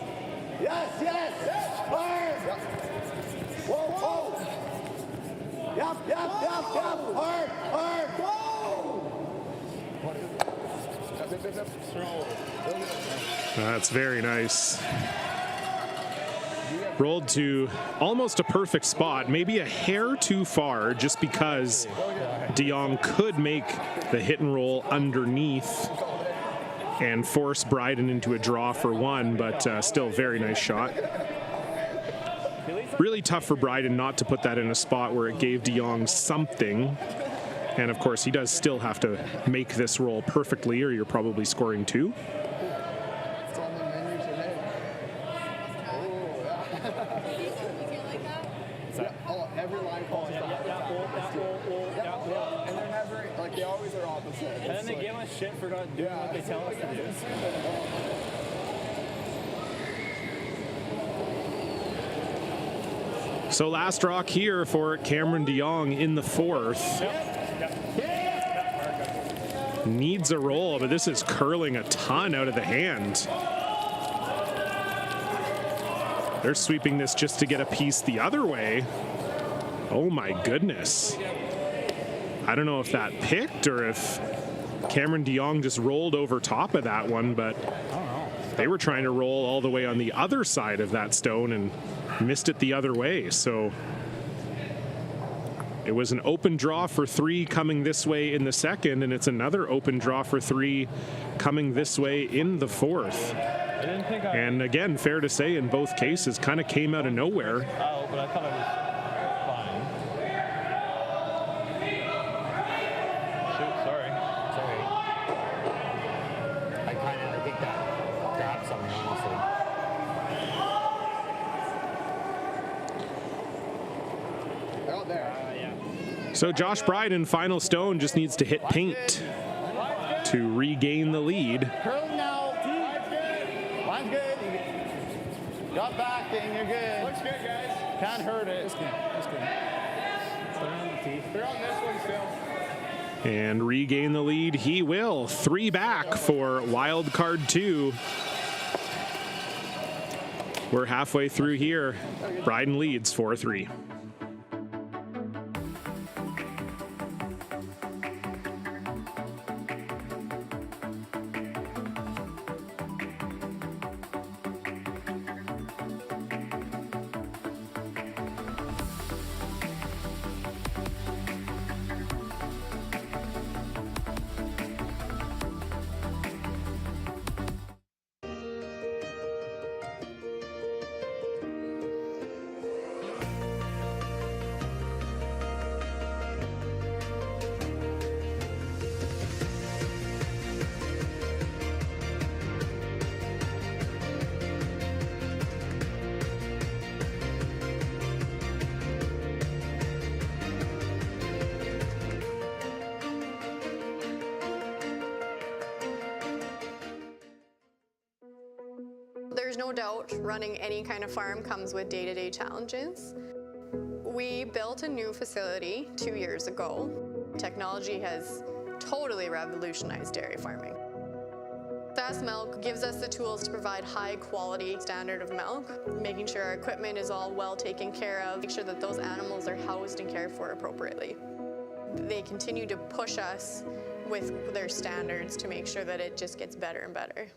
Yes, yes. Hard. Yep. Whoa, whoa. Yep, yep, yep, yep. Hard, hard. That's very nice. Rolled to almost a perfect spot, maybe a hair too far, just because DeJong could make the hit and roll underneath and force Bryden into a draw for 1, but still very nice shot. Really tough for Bryden not to put that in a spot where it gave DeJong something. And of course, he does still have to make this roll perfectly, or you're probably scoring 2. It's on the menu today. Yeah. Oh, every line calls Yeah. And they're never, like, they always are opposite. And then they give us shit for not doing what they tell us to do. So last rock here for Cameron DeJong in the 4th. Needs a roll, but this is curling a ton out of the hand. They're sweeping this just to get a piece the other way. Oh my goodness. I don't know if that picked or if Cameron DeJong just rolled over top of that one, but they were trying to roll all the way on the other side of that stone and missed it the other way. So it was an open draw for 3 coming this way in the 2nd, and it's another open draw for 3 coming this way in the 4th. And again, fair to say, in both cases, kind of came out of nowhere. Oh, but I thought it was fine. Shoot, sorry. Sorry. I think that grabbed something, honestly. They're out there. So Josh Bryden, final stone, just needs to hit paint to regain the lead. Curling now. Line's good. Got back and you're good. Looks good, guys. Can't hurt it. It's good. They're on this one still. And regain the lead he will. 3 back for wild card 2. We're halfway through here. Bryden leads 4-3. no doubt running any kind of farm comes with day-to-day challenges. We built a new facility 2 years ago. Technology has totally revolutionized dairy farming. Fast Milk gives us the tools to provide high quality standard of milk, making sure our equipment is all well taken care of, make sure that those animals are housed and cared for appropriately. They continue to push us with their standards to make sure that it just gets better and better.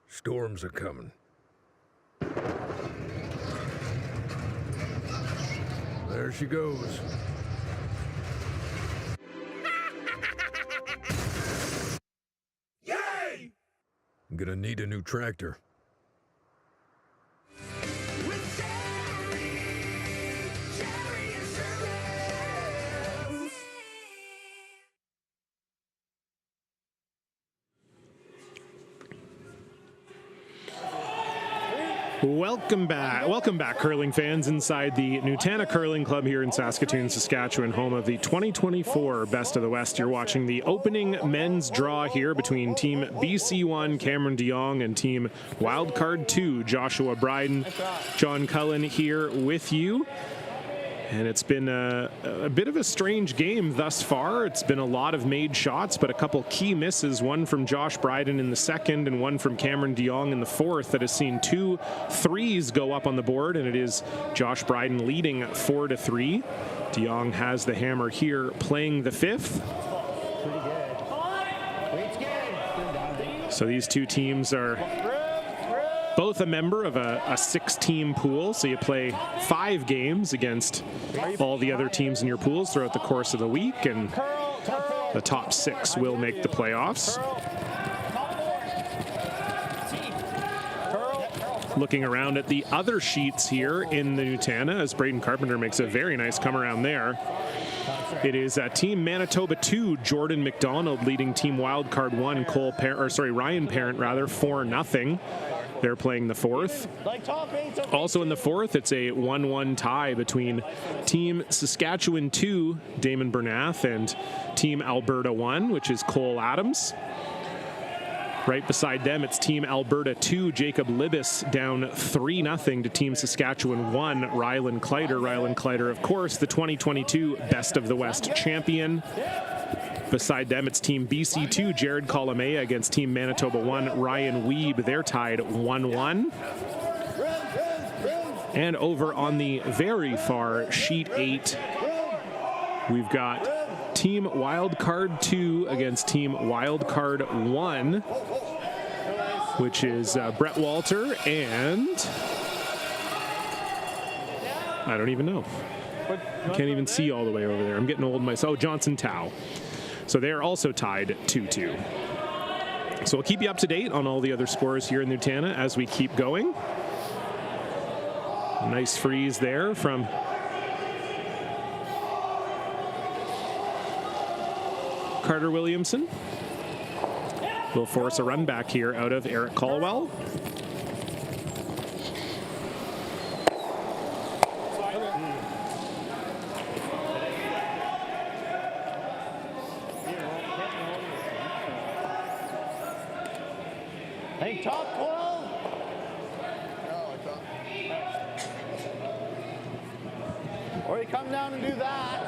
Storms are coming. There she goes. Yay! I'm gonna need a new tractor. Welcome back, curling fans, inside the Nutana Curling Club here in Saskatoon, Saskatchewan, home of the 2024 Best of the West. You're watching the opening men's draw here between Team BC1, Cameron DeJong, and Team Wildcard 2, Joshua Bryden. John Cullen here with you. And it's been a bit of a strange game thus far. It's been a lot of made shots, but a couple key misses, one from Josh Bryden in the second and one from Cameron DeJong in the fourth, that has seen 2 threes go up on the board, and it is Josh Bryden leading 4-3. DeJong has the hammer here, playing the fifth. So these two teams are both a member of a 6-team pool, so you play 5 games against all the other teams in your pools throughout the course of the week, and the top 6 will make the playoffs. Looking around at the other sheets here in the Nutana, as Braden Carpenter makes a very nice come around there. It is Team Manitoba 2, Jordan McDonald leading Team Wildcard 1, Ryan Parent 4-0. They're playing the fourth. Also in the fourth, it's a 1-1 tie between Team Saskatchewan 2, Damon Bernath, and Team Alberta 1, which is Cole Adams. Right beside them, it's Team Alberta 2, Jacob Libis, down 3-0 to Team Saskatchewan 1, Rylan Kleider. Rylan Kleider, of course, the 2022 Best of the West champion. Beside them, it's Team BC 2, Jared Colomea, against Team Manitoba 1, Ryan Weeb. They're tied 1-1. And over on the very far sheet 8, we've got Team Wildcard 2 against Team Wildcard 1, which is Brett Walter and I don't even know. I can't even see all the way over there. I'm getting old myself. Oh, Johnson Tao. So they are also tied 2-2. So we'll keep you up to date on all the other scores here in Nutana as we keep going. A nice freeze there from Carter Williamson. Will force a run back here out of Eric Caldwell. Hey, top 12. Or you come down and do that.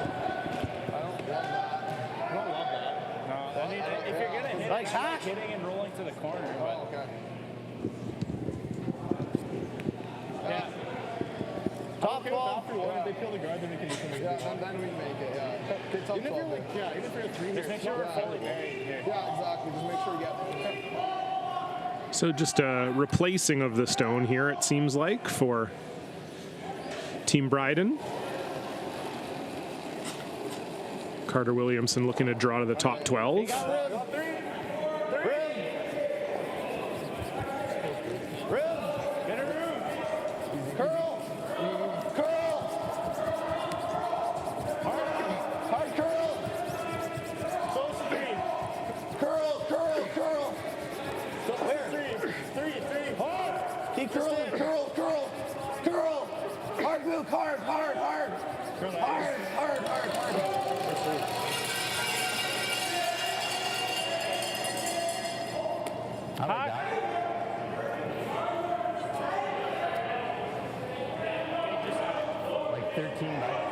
I don't love that. I don't love that. No, if you're gonna hit, Like hack. hitting and rolling to the corner. Oh, okay. Yeah. Top 12. After one, if they kill the guard, then we can make it. Yeah, then we make it, yeah. Okay, top 12. Even if you're a 3 Just make sure we're fully buried here. Yeah, exactly. Just make sure we get. So just a replacing of the stone here, it seems like, for Team Bryden. Carter Williamson looking to draw to the top 12. 15, bud.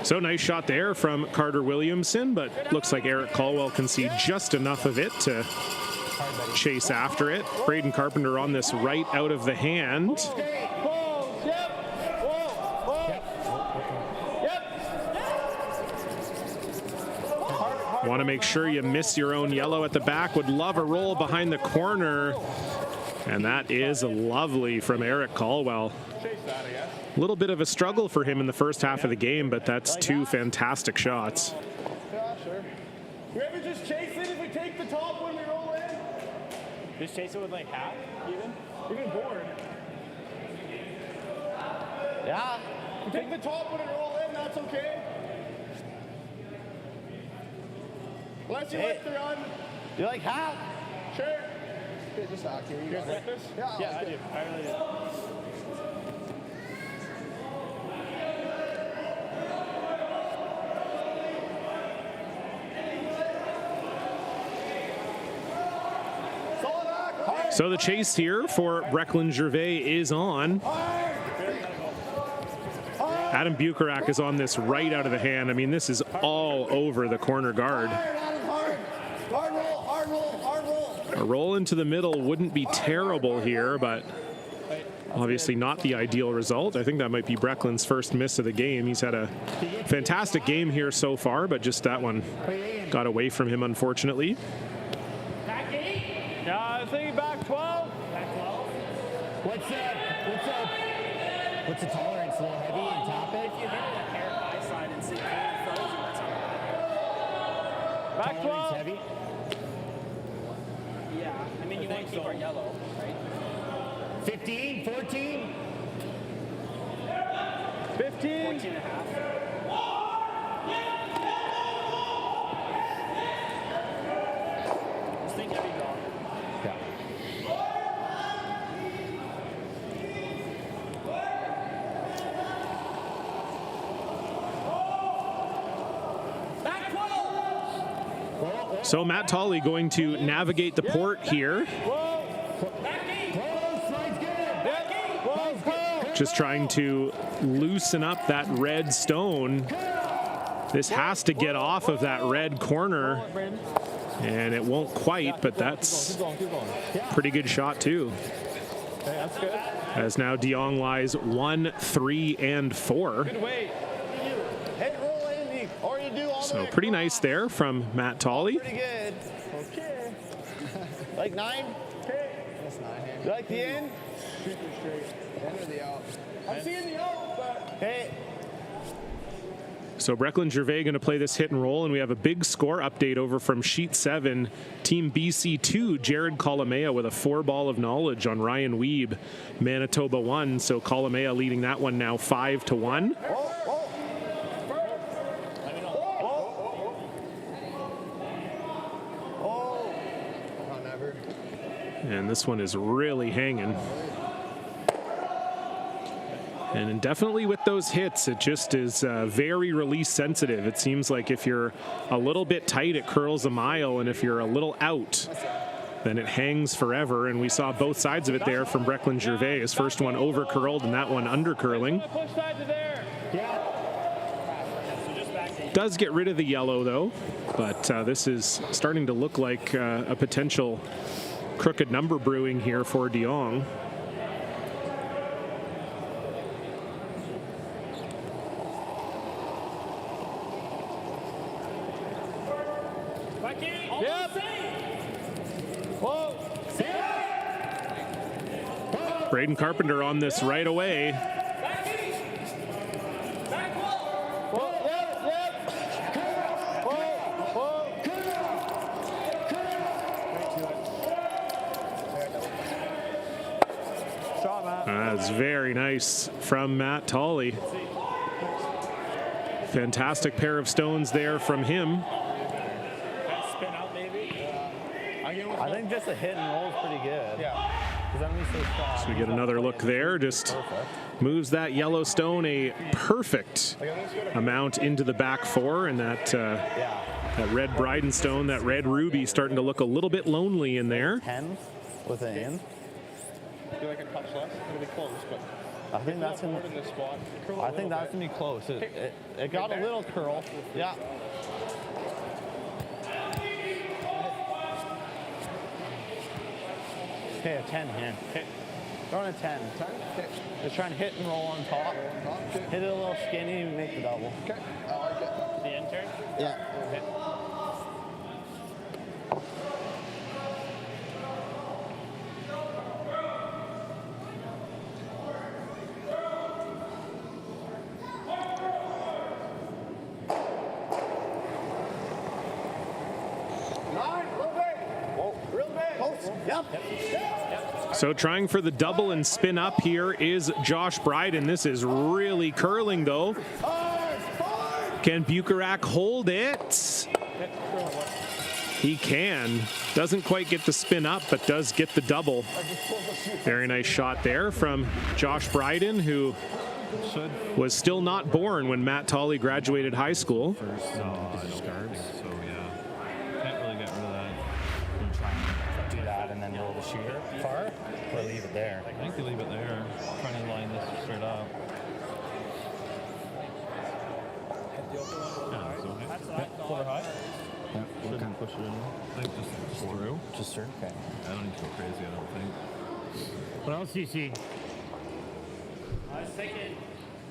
So nice shot there from Carter Williamson, but looks like Eric Caldwell can see just enough of it to chase after it. Bryden Carpenter on this right out of the hand. Want to make sure you miss your own yellow at the back. Would love a roll behind the corner. And that is lovely from Eric Caldwell. A little bit of a struggle for him in the first half of the game, but that's two fantastic shots. Yeah, sure. We ever just chase it if we take the top when we roll in? Just chase it with like half, even? Even board. Yeah. We take the top when we roll in, that's okay. Unless you like the run. You like half? Sure. Okay, just hack here. You guys like this? Yeah, I do. I really do. So the chase here for Brecklin Gervais is on. Adam Bukarak is on this right out of the hand. I mean, this is all over the corner guard. A roll into the middle wouldn't be terrible here, but obviously not the ideal result. I think that might be Brecklin's first miss of the game. He's had a fantastic game here so far, but just that one got away from him, unfortunately. Yeah, I was thinking back 12. Back 12? What's the tolerance? A little heavy and top it? If you hit it a hair high side and see clean frozen, that's all right. Back 12. Heavy? Yeah, I mean, you want to keep our yellow, right? 15, 14? 15. 14 and a half. Just think every dog. Yeah. Back 12! So Matt Tolley going to navigate the port here. Just trying to loosen up that red stone. This has to get off of that red corner, and it won't quite, but that's a pretty good shot too. That's good. As now DeJong lies 1, 3, and 4. Good weight. Hey, roll in, or you do all the So way pretty across. nice there from Matt Tolley. Pretty good. Okay. Like 9? Okay. That's not hand. You like the in? Shoot it straight. In or the out? I'm seeing the out, but. Hey. So Brecklin Gervais going to play this hit and roll, and we have a big score update over from Sheet 7. Team BC 2, Jared Colomea with a 4-ball of knowledge on Ryan Weeb. Manitoba 1, so Colomea leading that one now 5-1. And this one is really hanging. And definitely with those hits, it just is very release sensitive. It seems like if you're a little bit tight, it curls a mile, and if you're a little out, then it hangs forever. And we saw both sides of it there from Brecklin Gervais. His first one over curled and that one under curling. Push that to there. Does get rid of the yellow though, but this is starting to look like a potential crooked number brewing here for DeJong. Yep. Whoa. Bryden Carpenter on this right away. Whoa. Yep. Whoa. Shot, Matt. That's very nice from Matt Tolley. Fantastic pair of stones there from him. Spin out, maybe. I think just a hit and roll is pretty good. Yeah. So we get another look there. Just moves that yellow stone a perfect amount into the back four, and that red Bryden stone, that red ruby, starting to look a little bit lonely in there. 10 with an in. Do like a touch less. It'll be close, but I think that's more gonna. in this spot. Curl I think that's gonna be close. It got a little curl. Yeah. Okay, a 10 hand. Okay. They're on a 10. 10? Okay. They're trying to hit and roll on top. Okay. Hit it a little skinny and make the double. Okay. I like it. The intern? Yeah. Okay. So trying for the double and spin up here is Josh Bryden. This is really curling though. Can Bukarak hold it? He can. Doesn't quite get the spin up, but does get the double. Very nice shot there from Josh Bryden, who was still not born when Matt Tolley graduated high school. So yeah, can't really get rid of that. Do that and then roll the shooter far, or leave it there. I think you leave it there. Trying to line this straight up. Yeah, so hit quarter high. Shouldn't push it in. I think just through. Just through. Okay. I don't need to go crazy. I don't think. What else do you see? I was thinking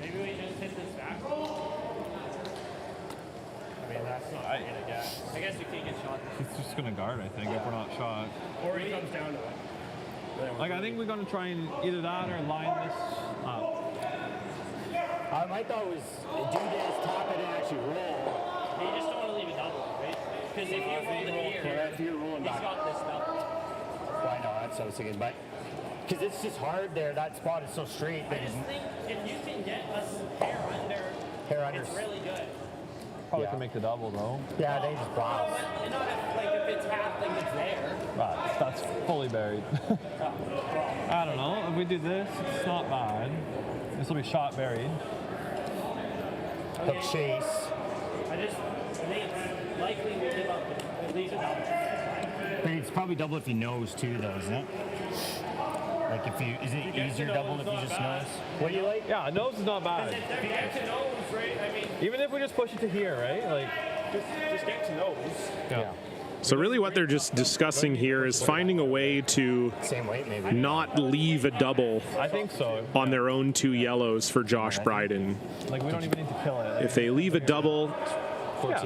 maybe we just hit this back roll. I mean, that's not gonna get. I guess you can't get shot. He's just gonna guard, I think, if we're not shot. Or he comes down to it. Like I think we're gonna try and either that or line this up. My thought was do this, top it, and actually roll. You just don't want to leave it double, right? Because if you roll it here, If you're rolling he's back. got this double. Well, I know, that's what I was thinking, but because it's just hard there. That spot is so straight. I just think if you can get us hair under, it's really good. Probably can make the double though. Yeah, they just blast. Well, not if it's half, like it's there. But that's fully buried. I don't know. If we do this, it's not bad. This will be shot buried. Hook chase. I think it's likely we give up at least a double. But it's probably double if he knows too, though, isn't it? Like if you, is it easier double if you just knows? What do you like? Yeah, nose is not bad. If you get to nose, right? I mean, Even if we just push it to here, right? Like, just get to nose. yeah. So really what they're just discussing here is finding a way to Same weight, maybe. not leave a double I think so. on their own two yellows for Josh Bryden. Like, we don't even need to kill it. If they leave a double,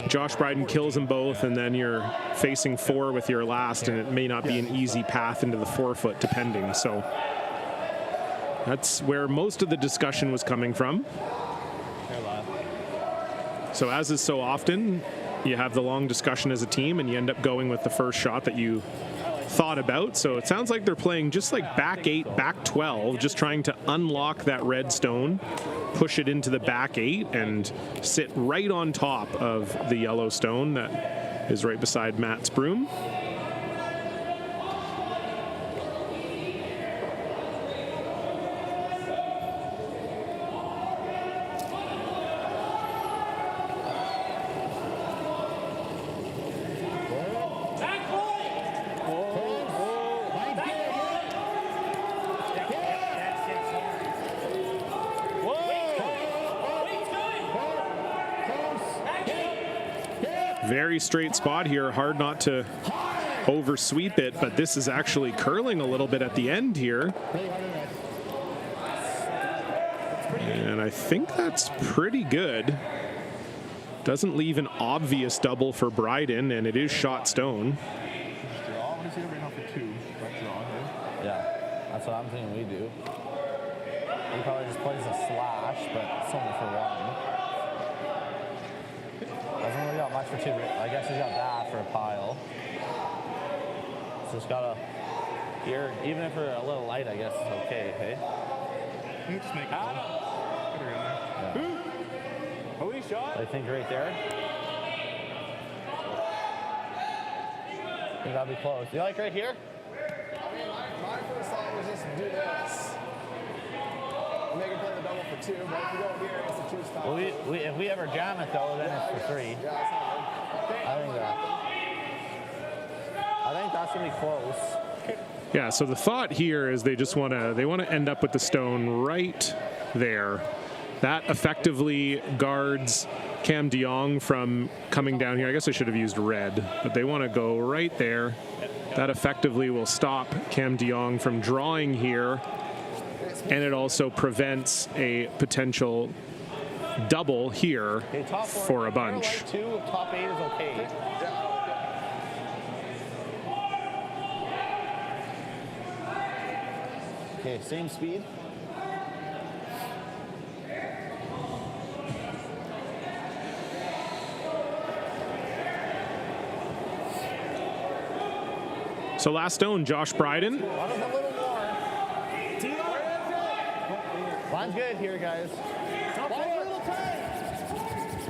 Josh Bryden kills them both, and then you're facing four with your last, and it may not be an easy path into the 4-foot, depending. So that's where most of the discussion was coming from. Here, lad. So as is so often, you have the long discussion as a team, and you end up going with the first shot that you thought about. So it sounds like they're playing just like back 8, back 12, just trying to unlock that red stone, push it into the back 8, and sit right on top of the yellow stone that is right beside Matt's broom. Very straight spot here, hard not to oversweep it, but this is actually curling a little bit at the end here. And I think that's pretty good. Doesn't leave an obvious double for Bryden, and it is shot stone. Draw. What is he right now for 2? Right draw here. Yeah, that's what I'm thinking we do. He probably just plays a slash, but it's only for 1. Doesn't really got much for 2. I guess he's got that for a pile. So just gotta here, even if we're a little light, I guess it's okay, hey? You just make it. Yeah. Are we shot? I think right there. I think that'd be close. You like right here? I mean, my first thought was just do this. Make it play the double for 2, but if you go here, it's a 2 stop. Well, if we ever jam it though, then it's for 3. Yeah, it's not good. I think that's gonna be close. Yeah, so the thought here is they want to end up with the stone right there. That effectively guards Cam DeJong from coming down here. I guess I should have used red, but they want to go right there. That effectively will stop Cam DeJong from drawing here, and it also prevents a potential double here for a bunch. Top 8 is okay. Okay, same speed. So last stone, Josh Bryden. Line's good here, guys.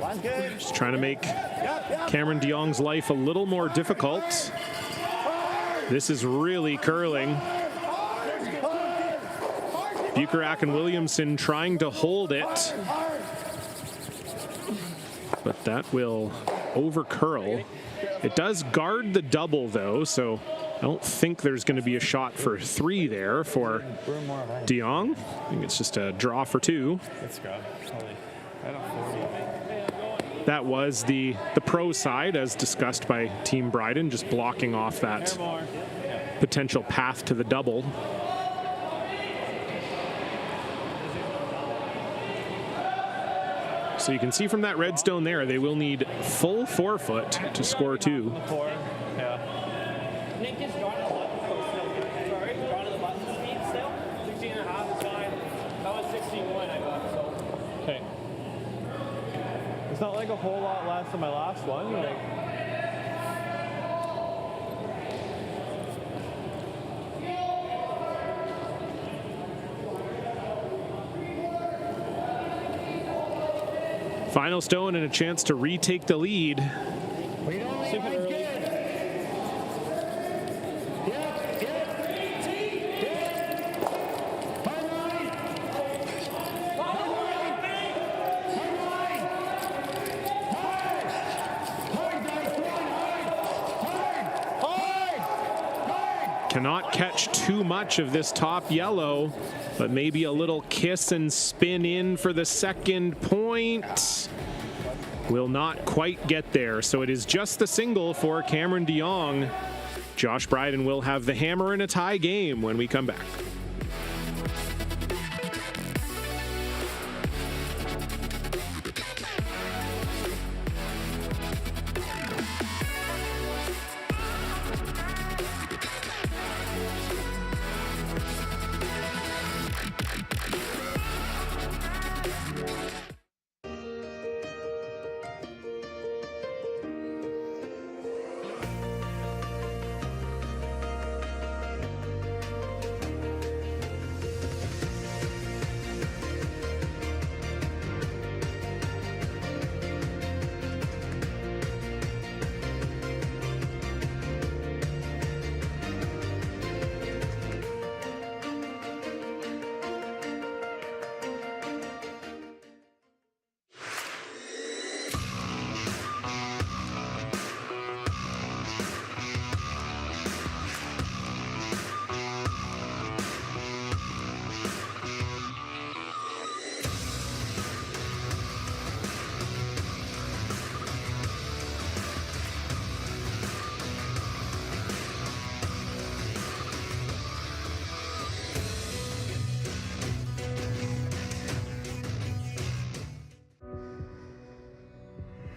Line's good. Just trying to make Cameron DeJong's life a little more difficult. This is really curling. Bukarak and Williamson trying to hold it. But that will over curl. It does guard the double though, so I don't think there's going to be a shot for 3 there for DeJong. I think it's just a draw for 2. That was the pro side, as discussed by Team Bryden, just blocking off that potential path to the double. So you can see from that red stone there, they will need full 4-foot to score 2. Nick is drawn to the button still. Sorry, drawn to the button speed still. 16.5 is fine. That was 16.1 I got, so. Okay. It's not like a whole lot less than my last one. Like, Final stone and a chance to retake the lead. super early. Cannot catch too much of this top yellow, but maybe a little kiss and spin in for the second point. Will not quite get there, so it is just the single for Cameron DeJong. Josh Bryden will have the hammer in a tie game when we come back.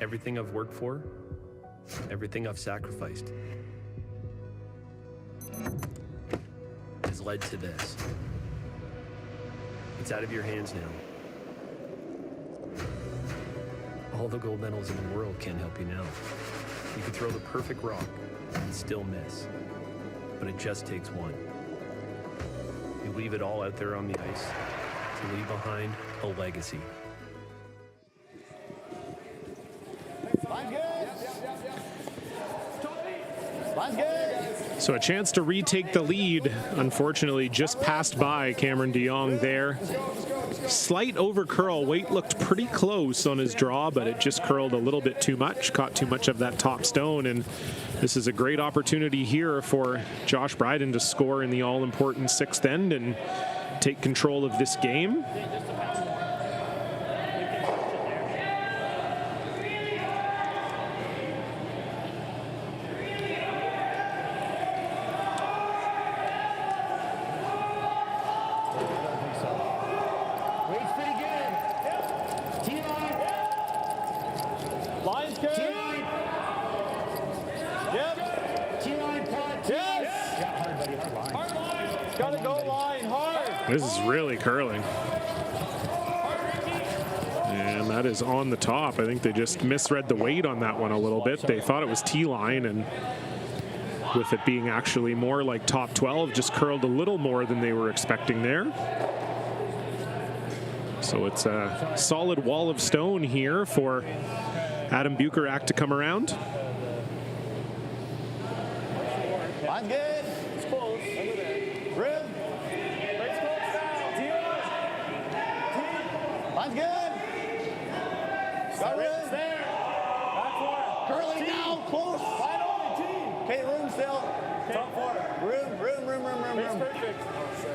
Everything I've worked for, everything I've sacrificed, has led to this. It's out of your hands now. All the gold medals in the world can't help you now. You could throw the perfect rock and still miss, but it just takes one. You leave it all out there on the ice to leave behind a legacy. So a chance to retake the lead, unfortunately just passed by Cameron DeJong there. Slight over curl. Weight looked pretty close on his draw, but it just curled a little bit too much, caught too much of that top stone. And this is a great opportunity here for Josh Bryden to score in the all-important 6th end and take control of this game. This is really curling. And that is on the top. I think they just misread the weight on that one a little bit. They thought it was T-line, and with it being actually more like top 12, just curled a little more than they were expecting there. So it's a solid wall of stone here for Adam Bucherak to come around. I'm good. It's close. Under there. Rim. Line's good. Got room. There. Back 4. Curling now. Close. Line only, team. Okay, room still. Top 4. Room. It's perfect.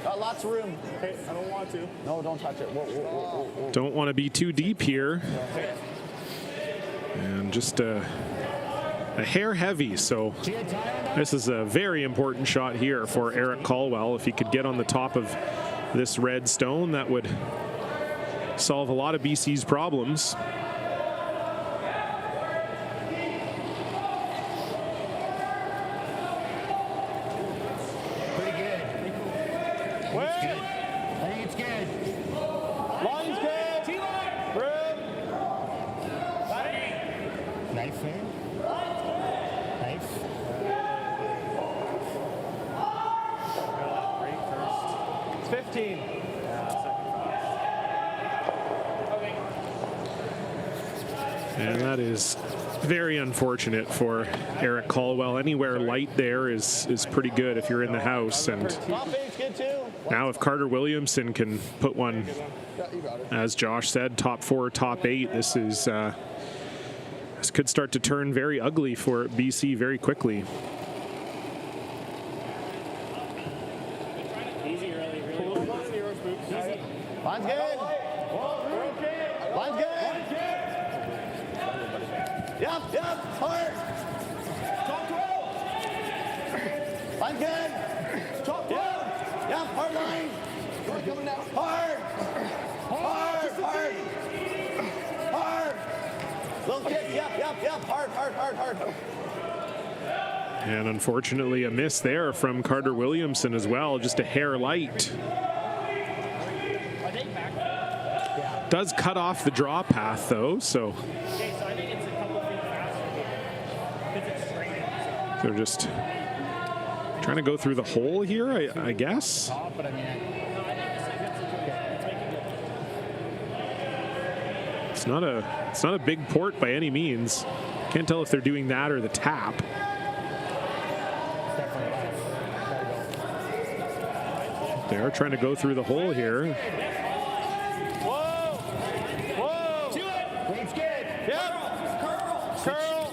Got lots of room. Okay, I don't want to. No, don't touch it. Whoa. Don't want to be too deep here. And just a hair heavy, so this is a very important shot here for Eric Caldwell. If he could get on the top of this red stone, that would solve a lot of BC's problems. Pretty good. It's good. I think it's good. Line's good. Room. Knife there. Knife. It's 15. And that is very unfortunate for Eric Caldwell. Anywhere light there is pretty good if you're in the house. And Top 8's good too. now if Carter Williamson can put one, as Josh said, top 4, top 8, this could start to turn very ugly for BC very quickly. Easy early, really. Line's good. Line's good. Yep, hard. Top 12. Line's good. Top 12. Yep, hard line. Coming down. Hard. Little kick, yep, hard. And unfortunately a miss there from Carter Williamson as well, just a hair light. Does cut off the draw path though, so they're just trying to go through the hole here, I guess. But I mean, It's not a big port by any means. Can't tell if they're doing that or the tap. They are trying to go through the hole here. Whoa. Wade's good. Yep. Curl.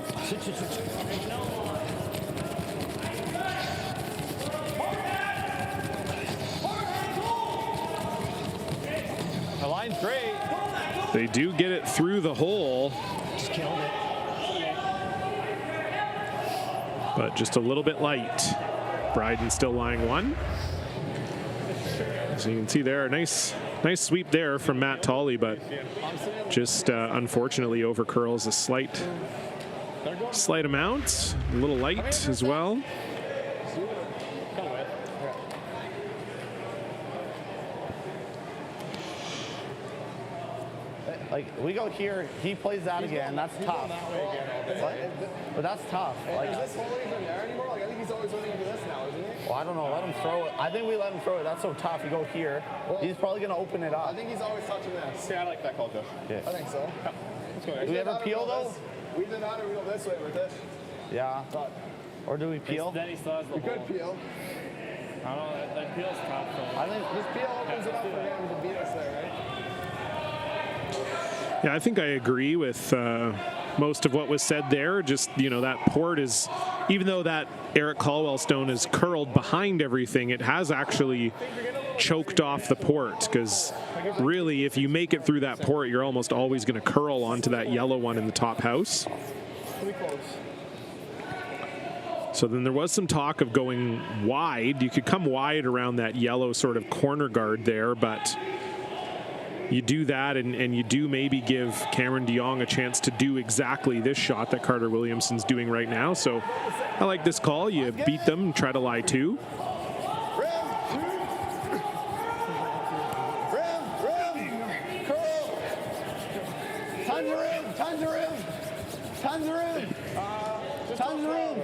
The line's great. They do get it through the hole, Just killed it. but just a little bit light. Bryden still lying 1. So you can see there, a nice sweep there from Matt Tolley, but just unfortunately over curls a slight amount, a little light as well. Like, we go here, he plays that again. That's tough. But that's tough. Like, Is this hole even there anymore? Like, I think he's always running into this now, isn't he? well, I don't know. Let him throw it. I think we let him throw it. That's so tough. You go here. He's probably going to open it I up. think he's always touching this. Yeah, I like that call, Josh. Yeah. I think so. Let's go, guys. Do we ever peel, though? We did not go this way with it. Yeah. Or do we peel? Then he still has the We could hole. peel. I don't know, that peel's tough, though. I think This peel opens it up for him to beat us there, right? Yeah, I think I agree with most of what was said there. Just, that port is, even though that Eric Caldwell stone is curled behind everything, it has actually choked off the port, because really, if you make it through that port, you're almost always going to curl onto that yellow one in the top house. So then there was some talk of going wide. You could come wide around that yellow sort of corner guard there, but you do that and you do maybe give Cameron DeJong a chance to do exactly this shot that Carter Williamson's doing right now. So I like this call. You beat them, try to lie too. Tons of room.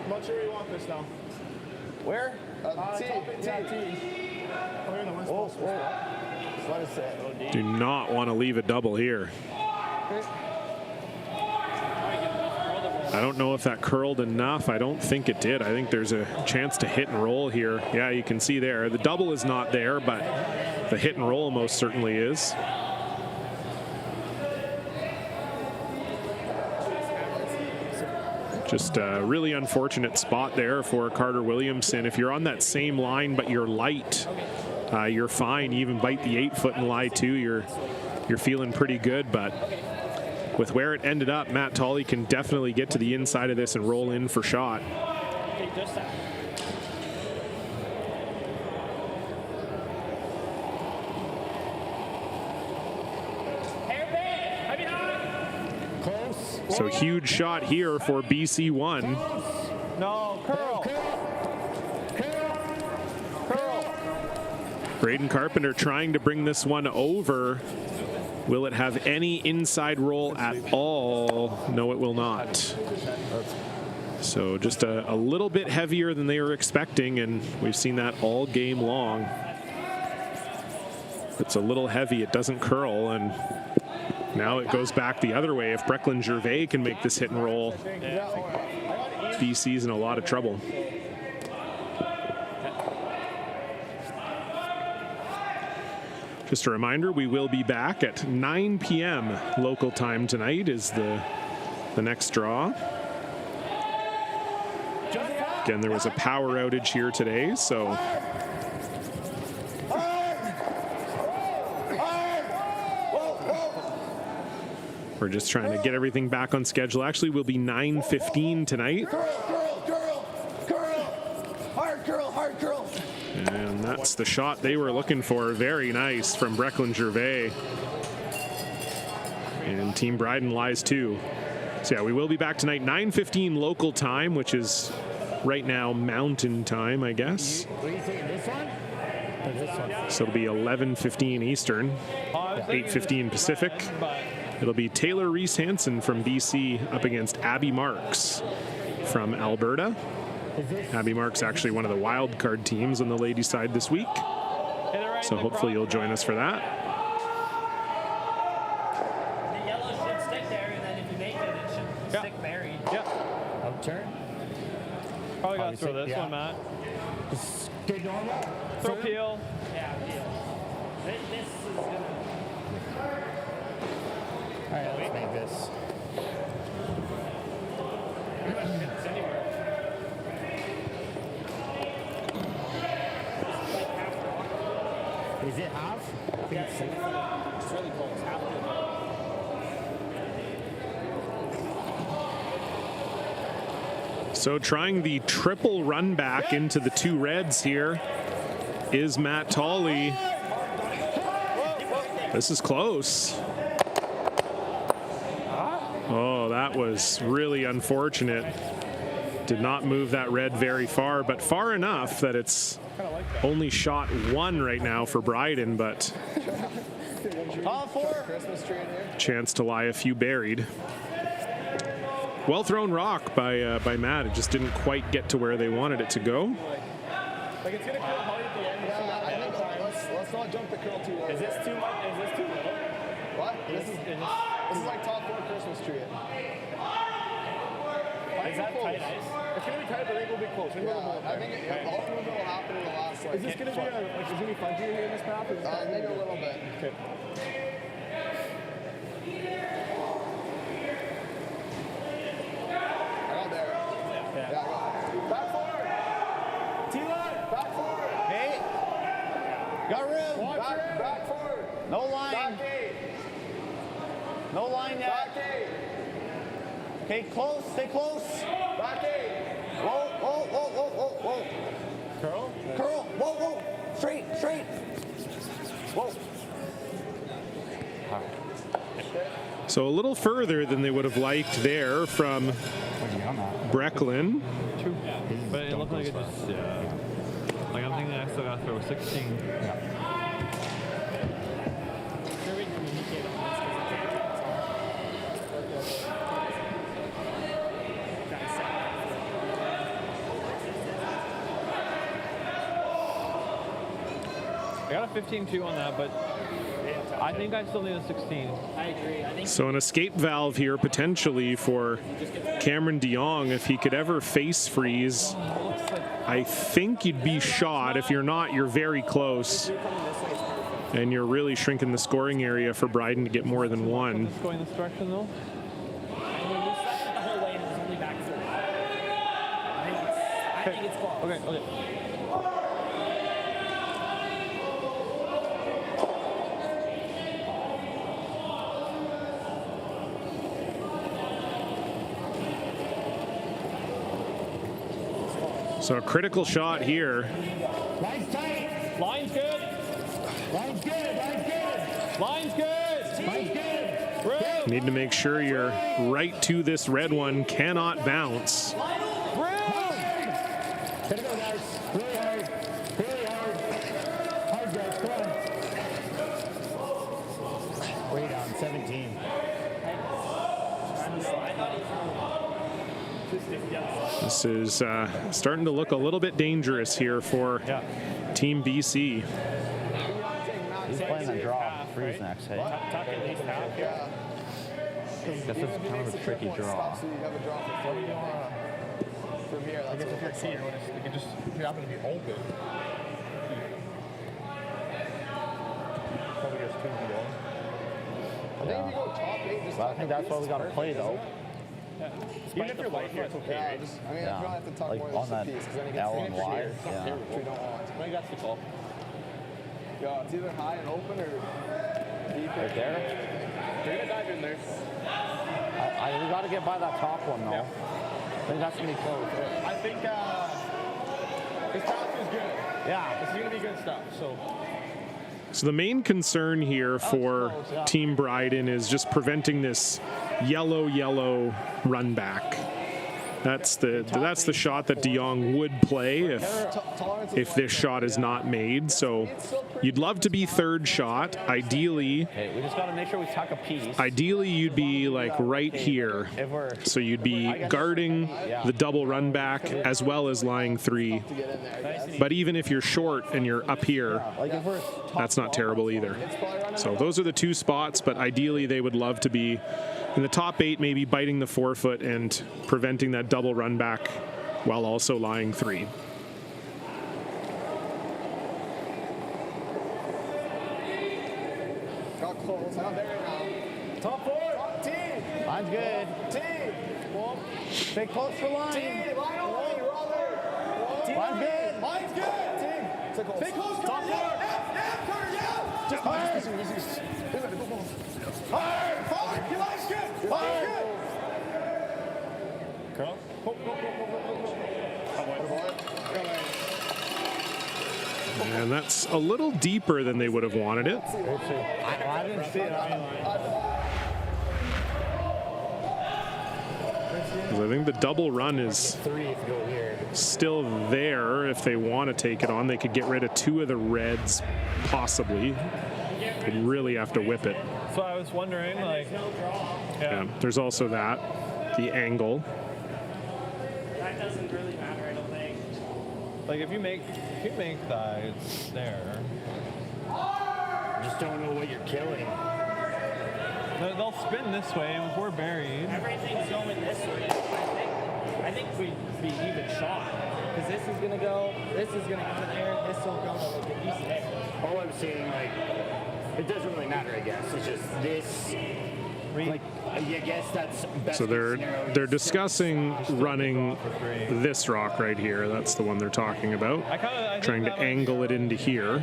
I'm not sure where you want this now. Where? T. Whoa. Let us sit. Do not want to leave a double here. I don't know if that curled enough. I don't think it did. I think there's a chance to hit and roll here. Yeah, you can see there. The double is not there, but the hit and roll most certainly is. Just a really unfortunate spot there for Carter Williamson. If you're on that same line, but you're light, you're fine. You even bite the 8-foot and lie too. You're feeling pretty good, but with where it ended up, Matt Tolley can definitely get to the inside of this and roll in for shot. So huge shot here for BC1. No, curl. Bryden Carpenter trying to bring this one over. Will it have any inside roll at all? No, it will not. So just a little bit heavier than they were expecting, and we've seen that all game long. It's a little heavy, it doesn't curl, and now it goes back the other way. If Brecklin Gervais can make this hit and roll, BC's in a lot of trouble. Just a reminder, we will be back at 9 p.m. local time tonight is the next draw. Again, there was a power outage here today, so we're just trying to get everything back on schedule. Actually, we'll be 9:15 tonight. Hard curl. And that's the shot they were looking for. Very nice from Brecklin Gervais. And Team Bryden lies too. So yeah, we will be back tonight, 9:15 local time, which is right now Mountain Time, I guess. What are you thinking, this one? Or this one? So it'll be 11:15 Eastern, 8:15 Pacific. It'll be Taylor Reese Hansen from BC up against Abby Marks from Alberta. Abby Marks actually one of the wild card teams on the ladies' side this week. So hopefully you'll join us for that. The yellow should stick there, and then if you make it, it should stick buried. Yep. Upturn. Probably got to throw this one, Matt. Stay normal. Throw peel. Yeah, deal. This is gonna. All right, let's make this. Is it half? I think it's safe. It's really close. Half of it. So trying the triple run back into the two reds here is Matt Tolley. This is close. Oh, that was really unfortunate. Did not move that red very far, but far enough that it's only shot one right now for Bryden, but chance to lie a few buried. Well thrown rock by Matt. It just didn't quite get to where they wanted it to go. Like it's gonna curl hard at the end. I think let's not jump the curl too low. Is this too much? Is this too little? What? This is like top 4 Christmas tree. Is that tight ice? It's gonna be tight, but I think we'll be close. I think ultimately will happen in the last. Is this gonna be is it gonna be fun here in this path? Maybe a little bit. Okay. No line. Back 8. No line yet. Back 8. Okay, close. Stay close. Back 8. Whoa, whoa, whoa, whoa, whoa, whoa. Curl? Curl. Whoa, whoa. Straight, straight. Whoa. So a little further than they would have liked there from Brecklin. But it looked like it just, like I'm thinking I still got to throw 16. I got a 15-2 on that, but I think I still need a 16. I agree. I think So an escape valve here potentially for Cameron DeJong if he could ever face freeze. I think you'd be shot. If you're not, you're very close. And you're really shrinking the scoring area for Bryden to get more than one. It's going this direction though. I mean, we slept it the whole way and it was only back 4. I think it's close. Okay, okay. So a critical shot here. Line's tight. Line's good. Line's good. Line's good. Line's good. Line's good. Room. Need to make sure you're right to this red one. Cannot bounce. Gotta go, guys. Really hard. Really hard. Hard, guys. Come on. Way down. 17. This is starting to look a little bit dangerous here for Team BC. He's playing the draw. Freeze next, hey? Tuck at least half, yeah. Guess it's kind of a tricky draw. So you have a draw from here. That's what If you're here, it could just happen to be open. Probably gets 2 to go. I think if you go top 8, just Well, I think that's why we got to play, though. Even if you're light here, it's okay. Yeah, just, I mean, you don't have to talk Like more on than that just a piece, because then it L gets and tricky Y. here, Yeah. which we don't want. I think that's the call. Yeah, it's either high and open or deep. Right there. They're going to dive in there. We got to get by that top one, though. I think that's going to be close. I think this pass is good. Yeah. This is going to be good stuff. So the main concern here for Team Bryden is just preventing this yellow run back. That's the shot that DeJong would play if this shot is not made. So you'd love to be third shot. Ideally, Okay, we just got to make sure we tuck a piece. Ideally, you'd be like right here. So you'd be guarding the double run back as well as lying 3. But even if you're short and you're up here, Like if we're that's not terrible either. So those are the 2 spots, but ideally they would love to be in the top 8, maybe biting the forefoot and preventing that double run back while also lying 3. Got close. Not there now. Top 4. Top team. Line's good. Team. Stay close for line. Team. Line only, Robert. Line's good. Line's good. Team. Stay close. Top 4. Just hard. Hard. Your line's good. Your line's good. Curl. And that's a little deeper than they would have wanted it. I didn't see it. I think the double run is 3 if you go here. still there. If they want to take it on, they could get rid of 2 of the reds, possibly. They'd really have to whip it. So I was wondering, like, Yeah, there's also that, the angle. that doesn't really matter, I don't think. like if you make that, it's there. Just don't know what you're killing. They'll spin this way, and if we're buried, Everything's going this way. I think we'd be even shot. Because this is going to go there, this will go to like at least there. All I'm saying, like, it doesn't really matter, I guess. It's just this. Like, I guess that's best So case scenario. they're discussing running this rock right here. That's the one they're talking about. I think Trying to that angle it into here.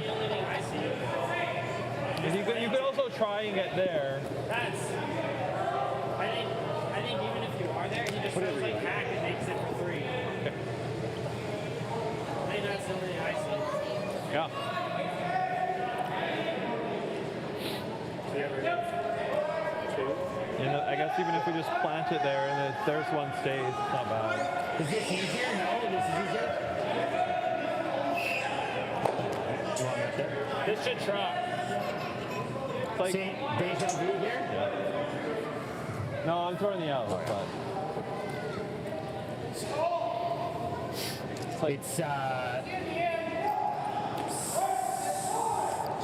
You could get there. That's. I think even if you are there, he just goes like back and makes it for 3. Okay. I think that's the only I see. Yeah. You know, I guess even if we just plant it there and there's one stays, it's not bad. Is this easier? No, this is easier. You want me to? This should try. It's like, See, deja vu here? yeah. No, I'm throwing the out, but it's like It's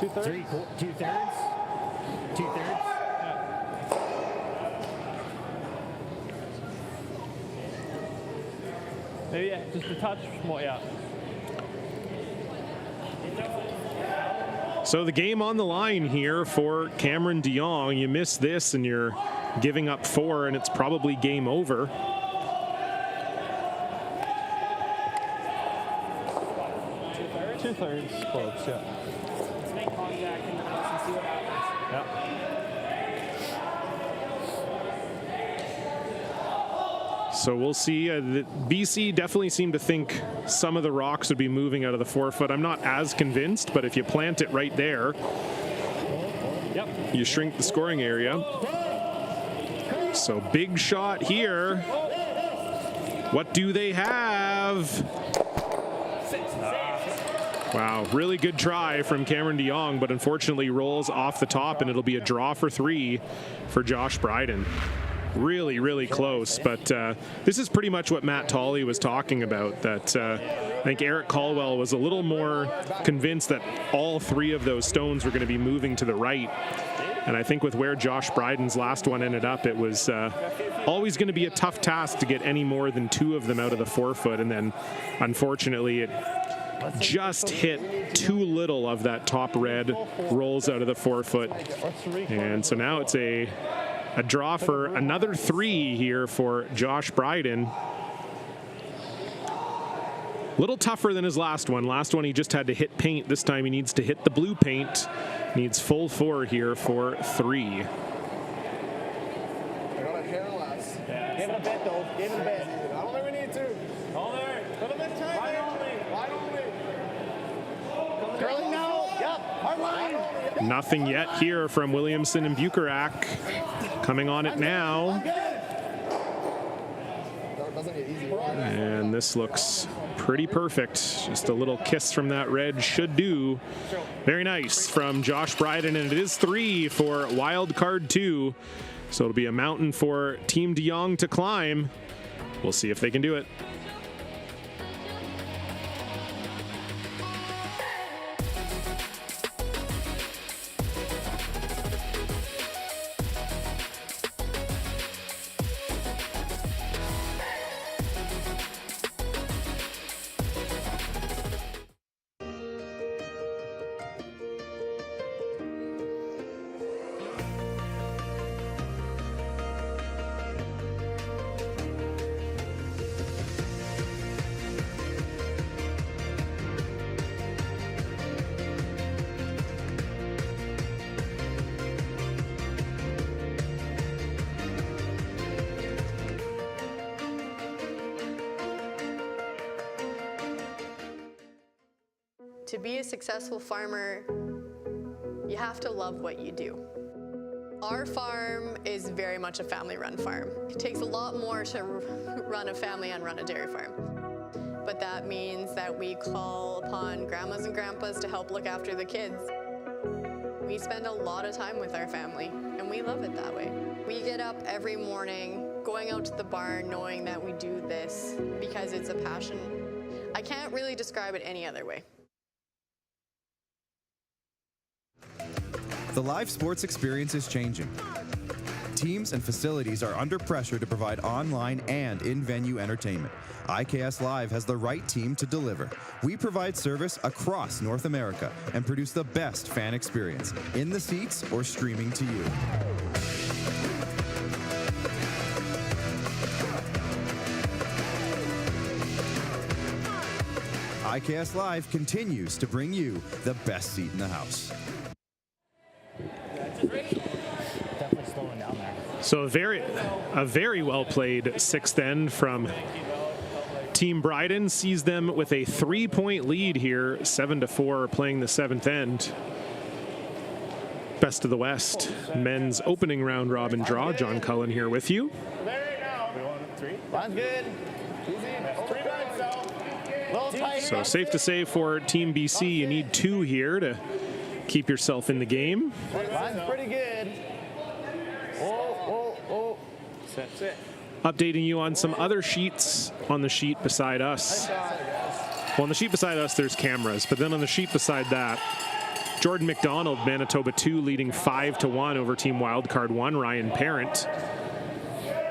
2/3. 2/3. 2/3. Maybe yeah, just a touch more, yeah. So the game on the line here for Cameron DeJong. You miss this and you're giving up 4, and it's probably game over. Two-thirds close, yeah. Let's make contact in the house and see what happens. Yeah. So we'll see. The BC definitely seemed to think some of the rocks would be moving out of the 4-foot. I'm not as convinced, but if you plant it right there, Yep. you shrink the scoring area. So big shot here. What do they have? Wow, really good try from Cameron DeJong, but unfortunately rolls off the top, and it'll be a draw for 3 for Josh Bryden. Really, really close, but this is pretty much what Matt Tolley was talking about, that I think Eric Caldwell was a little more convinced that all 3 of those stones were going to be moving to the right. And I think with where Josh Bryden's last one ended up, it was always going to be a tough task to get any more than 2 of them out of the 4-foot. And then, unfortunately, it just hit too little of that top red, rolls out of the 4-foot. And so now it's a draw for another 3 here for Josh Bryden. A little tougher than his last one. Last one he just had to hit paint. This time he needs to hit the blue paint. Needs full 4 here for 3. I got a hair less. Give it a bit, though. Give it a bit. I don't think we need to. Hold there. Put a bit tight. Why don't we? Curling now. Yep. Hard line. Nothing yet here from Williamson and Bucarac. Coming on it now. Doesn't get easy. And this looks pretty perfect. Just a little kiss from that red should do. Very nice from Josh Bryden, and it is 3 for wild card 2. So it'll be a mountain for Team DeJong to climb. We'll see if they can do it. To be a successful farmer, you have to love what you do. Our farm is very much a family-run farm. It takes a lot more to run a family and run a dairy farm. But that means that we call upon grandmas and grandpas to help look after the kids. We spend a lot of time with our family, and we love it that way. We get up every morning, going out to the barn, knowing that we do this because it's a passion. I can't really describe it any other way. The live sports experience is changing. Teams and facilities are under pressure to provide online and in-venue entertainment. IKS Live has the right team to deliver. We provide service across North America and produce the best fan experience, in the seats or streaming to you. IKS Live continues to bring you the best seat in the house. So a very well played sixth end from Team Bryden. Sees them with a 3-point lead here, 7-4, playing the seventh end. Best of the West men's opening round robin draw. John Cullen here with you. Line's good. So safe to say for Team BC, you need 2 here to keep yourself in the game. Line's pretty good. That's it. Updating you on some other sheets on the sheet beside us. Well, on the sheet beside us, there's cameras, but then on the sheet beside that, Jordan McDonald, Manitoba 2, leading 5-1 over Team Wildcard 1, Ryan Parent.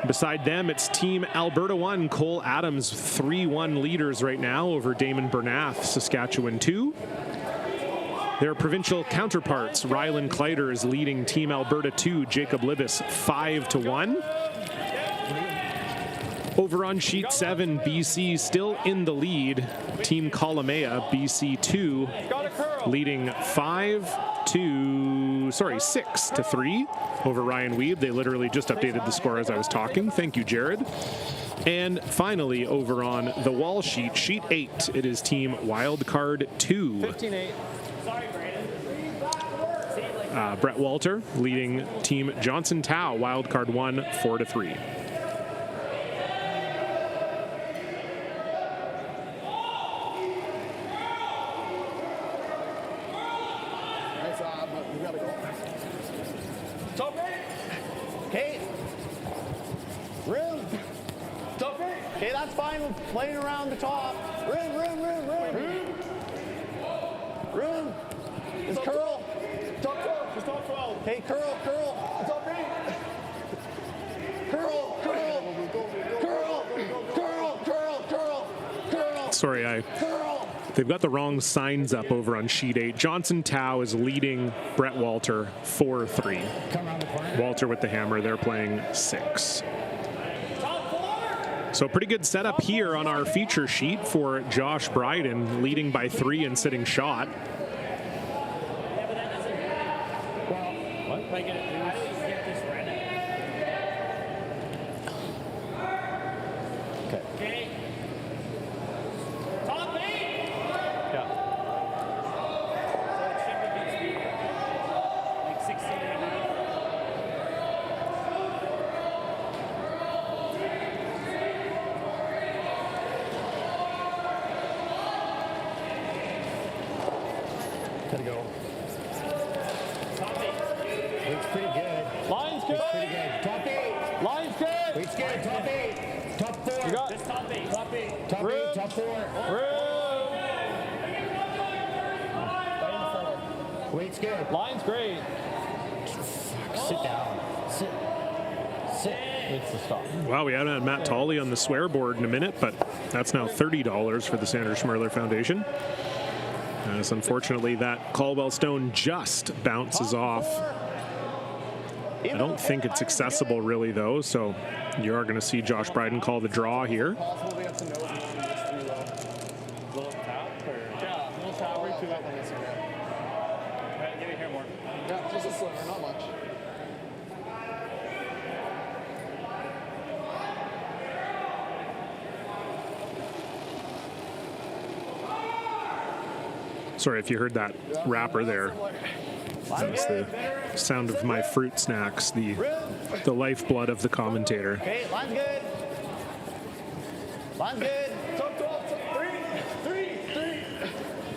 Beside them, it's Team Alberta 1, Cole Adams, 3-1 leaders right now over Damon Bernath, Saskatchewan 2. Their provincial counterparts, Rylan Kleider is leading Team Alberta 2, Jacob Libis, 5-1. Over on sheet 7, BC still in the lead. Team Kalamea, BC 2, leading 6-3 over Ryan Weeb. They literally just updated the score as I was talking. Thank you, Jared. And finally, over on the wall sheet, sheet 8, it is Team Wildcard 2. 15-8. Brett Walter leading Team Johnson Tau, Wildcard 1, 4-3. Okay. Room. Okay, that's fine. We're playing around the top. Room. It's curl. Top 12. Just top 12. Okay, curl. Top 8. Curl. Sorry, they've got the wrong signs up over on sheet 8. Johnson Tau is leading Brett Walter 4-3. Walter with the hammer, they're playing 6. So pretty good setup here on our feature sheet for Josh Bryden, leading by 3 and sitting shot. Gotta go. It's pretty good. Line's good. It's pretty good. Top 8. Line's good. Weight's good. Top 8. Top 4. You got Just top 8. Top 8. Top Room. 8. Top 4. Weight's good. Line's great. Sit down. Sit. It's the stop. Wow, we haven't had Matt Tolley on the swear board in a minute, but that's now $30 for the Sanders Schmerler Foundation. As unfortunately that Caldwell Stone just bounces off. I don't think it's accessible really though, so you are going to see Josh Bryden call the draw here. Little tap or? Yeah, little tap. Way too up on Instagram. Give me here more. Yeah, just a sliver, not much. Sorry if you heard that wrapper there. That's the sound of my fruit snacks, the lifeblood of the commentator. Okay, line's good. Line's good. Top 12. 3.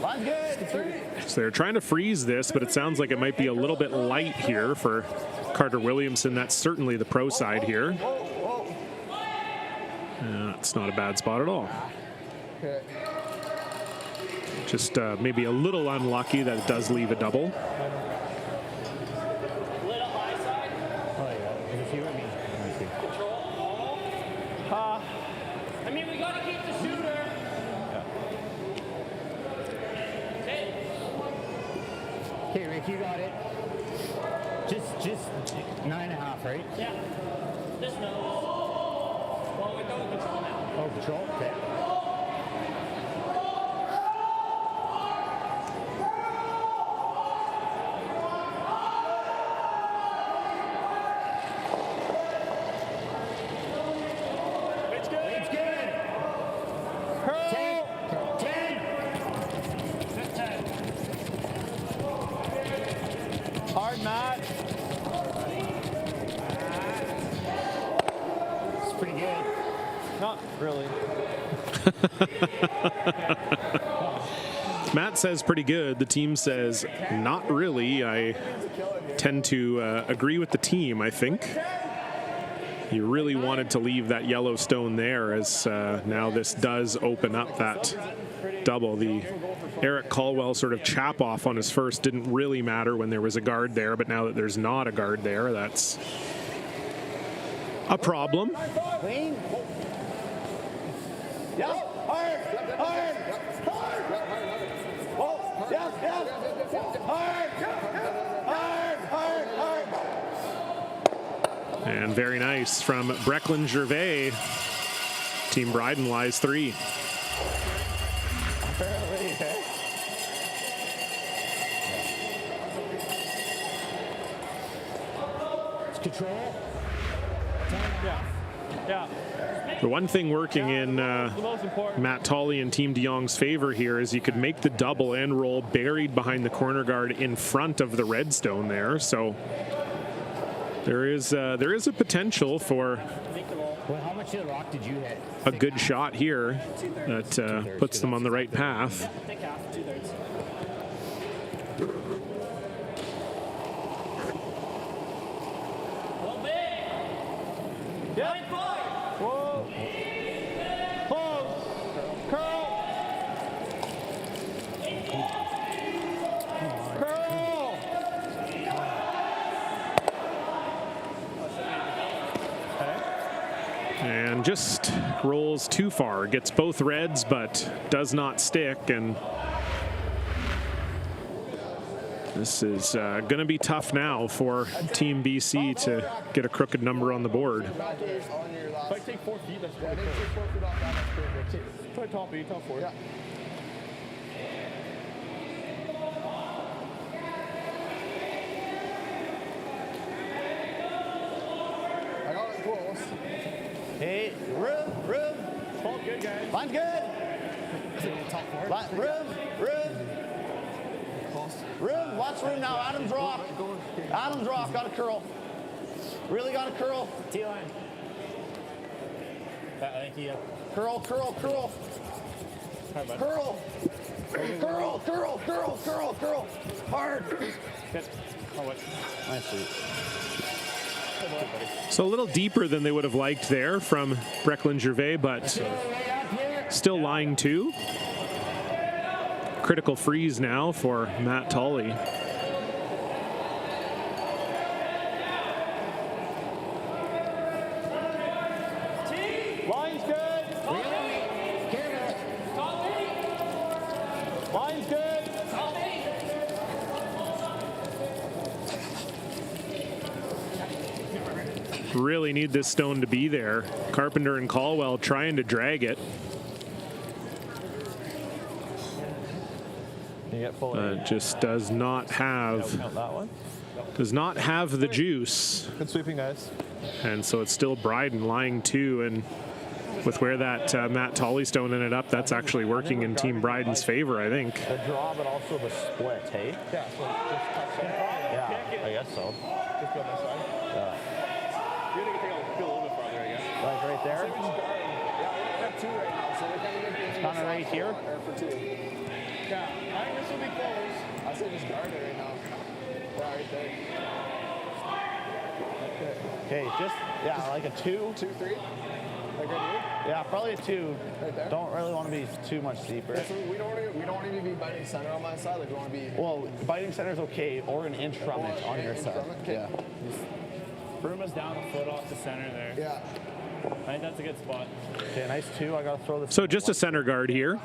Line's good. 3. So they're trying to freeze this, but it sounds like it might be a little bit light here for Carter Williamson. That's certainly the pro side here. It's not a bad spot at all. Okay. Just maybe a little unlucky that it does leave a double. I mean, we gotta keep the shooter. Okay, Rick, you got it. Just 9.5, right? Yeah. This knows. Well, we're going control now. Oh, control? Okay. Not really. Matt says pretty good. The team says not really. I tend to agree with the team, I think. You really wanted to leave that yellow stone there, as now this does open up that double. The Eric Caldwell sort of chap off on his first didn't really matter when there was a guard there, but now that there's not a guard there, that's a problem. Clean. Yes, hard, hard, hard. Whoa, yes, yes. Hard, hard, hard, hard. And very nice from Brecklin Gervais. Team Bryden lies 3. Apparently, eh? It's control. Yeah. The one thing working in Matt Tolley and Team DeJong's favor here is you could make the double and roll buried behind the corner guard in front of the redstone there. So there is a potential for Well, how much of the rock did you hit? a good shot here that puts them on the right path. I think half, 2/3. Well, big. Yeah. Whoa. Close. Curl. Curl. And just rolls too far. Gets both reds, but does not stick. And this is going to be tough now for Team BC to get a crooked number on the board. If I take 4 feet, that's pretty cool. 4 feet off that, that's perfect. Try top 8, top 4. Yeah. I got it close. Hey, room. Ball good, guys. Line's good. Top 4. Room. Room. Watch room now. Adam's rock. Adam's rock. Got a curl. Really got a curl. T-line. Thank you. Curl. Curl. Hard. Nice shoot. So a little deeper than they would have liked there from Brecklin Gervais, but still lying 2. Critical freeze now for Matt Tolley. Line's good. Line's good. Really need this stone to be there. Carpenter and Caldwell trying to drag it. You get full Just does not have count that one. the juice. Good sweeping, guys. And so it's still Bryden lying 2, and with where that Matt Tolley stone ended up, that's actually working in Team Bryden's favor, I think. The draw, but also the split, hey? Yeah, so just touch that. Yeah, I guess so. Just go on that side. Yeah. You're going to go a little bit farther, I guess. Like right there? Yeah, we have 2 right now, so we're kind of making Kind of right here? for 2. Yeah, I think this will be close. I say just guard it right now. Yeah, right there. Okay, just, yeah, like a 2. 2, 3. Like right here. Yeah, probably a 2. Right there. Don't really want to be too much deeper. Yeah, so we don't want to be biting center on my side. Like we want to be. Well, biting center is okay, or an inch from it on your side. Okay. Yeah. Broom is down a foot off the center there. Yeah. I think that's a good spot. Okay, nice 2. I got to throw this. So just a center guard here.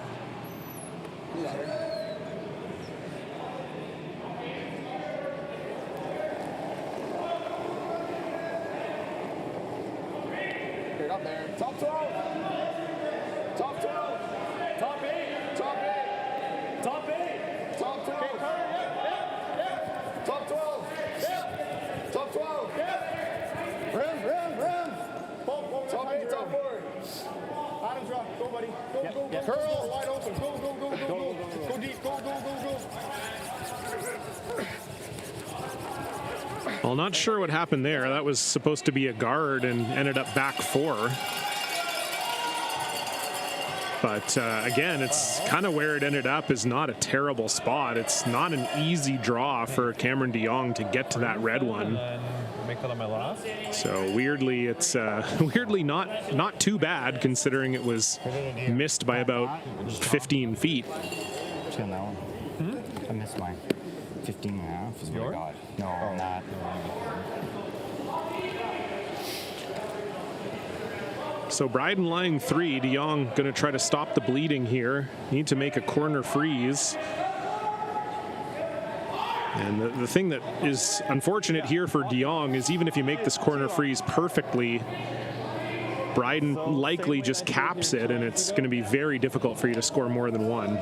Get up there. Top 12. Top 12. Top 8. Top 8. Top 8. Top 12. Top 12. Top 12. Room. Top 8. Top 4. Adam's rock. Go, buddy. Go. Curl. Wide open. Go. Go deep. Go. Well, not sure what happened there. That was supposed to be a guard and ended up back 4. But again, it's kind of where it ended up is not a terrible spot. It's not an easy draw for Cameron DeJong to get to that red one. And then make that on my last. So weirdly, it's weirdly not too bad considering it was missed by about 15 feet. Just on that one. I missed mine. 15 and a half is what I got. No, on that. So Bryden lying 3. DeJong going to try to stop the bleeding here. Need to make a corner freeze. And the thing that is unfortunate here for DeJong is even if you make this corner freeze perfectly, Bryden likely just caps it, and it's going to be very difficult for you to score more than one.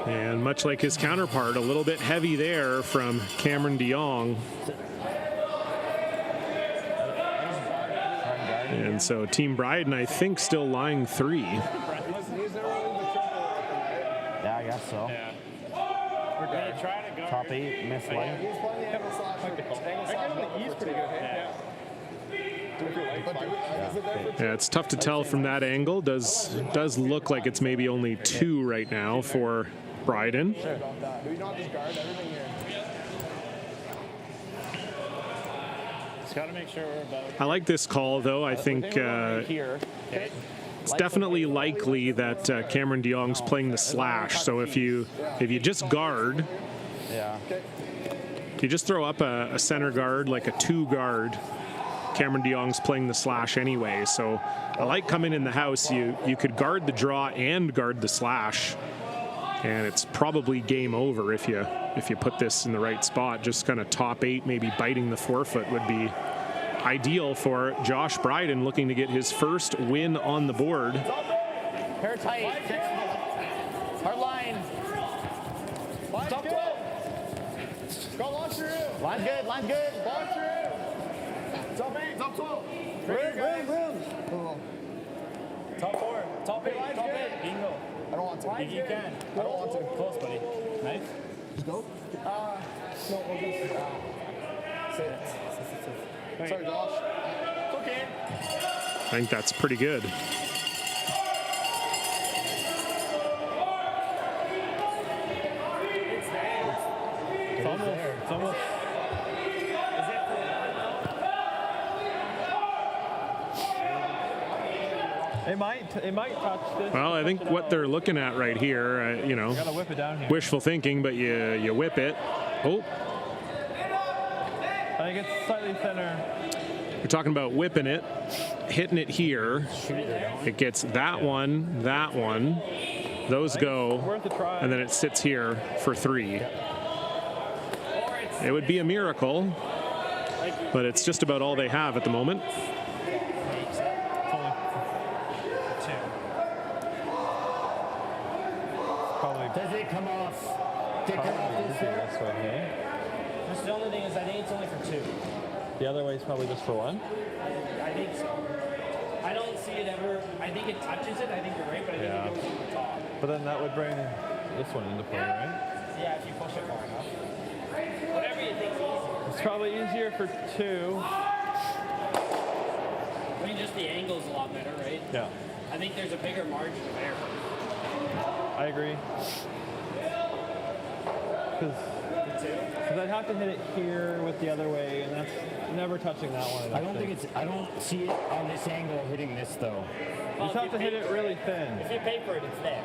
And much like his counterpart, a little bit heavy there from Cameron DeJong. And so Team Bryden, I think, still lying 3. Yeah, I guess so. Yeah. Top 8, miss line. Yeah, it's tough to tell from that angle. Does look like it's maybe only 2 right now for Bryden. Got to make sure we're about. I like this call, though. I think it's definitely likely that Cameron DeJong's playing the slash. So if you just guard, if you just throw up a center guard, like a 2 guard, Cameron DeJong's playing the slash anyway. So I like coming in the house. You could guard the draw and guard the slash, and it's probably game over if you put this in the right spot. Just kind of top 8, maybe biting the forefoot would be ideal for Josh Bryden, looking to get his first win on the board. Hair tight. Hard line. Top 12. Go launch through. Line's good. Line's good. Launch through. Top 8. Top 12. Room. Top 4. Top 8. Top 8. Bingo. I don't want to. If you can. I don't want to. Close, buddy. Nice. Just go. No, we'll just say it. Sorry, Josh. It's okay. I think that's pretty good. It's almost. It might touch this. Well, I think what they're looking at right here, Gotta whip it down here. wishful thinking, but you whip it. Oh, I think it's slightly thinner. you're talking about whipping it, hitting it here. It gets that one, those go, Worth a try. and then it sits here for 3. It would be a miracle, but it's just about all they have at the moment. Does it come off? Did it come off this way? This way, hey? Just the only thing is, I think it's only for 2. The other way is probably just for 1. I think so. I don't see it ever. I think it touches it. I think you're right, but I think it goes over the top. But then that would bring this one into play, right? Yeah, if you push it far enough. Whatever you think's easier. It's probably easier for 2. I mean, just the angle's a lot better, right? Yeah, I think there's a bigger margin of error. I agree. Because I'd have to hit it here with the other way, and that's never touching that one. I don't see it on this angle hitting this though. You just have to hit it really thin. If you pay for it, it's there.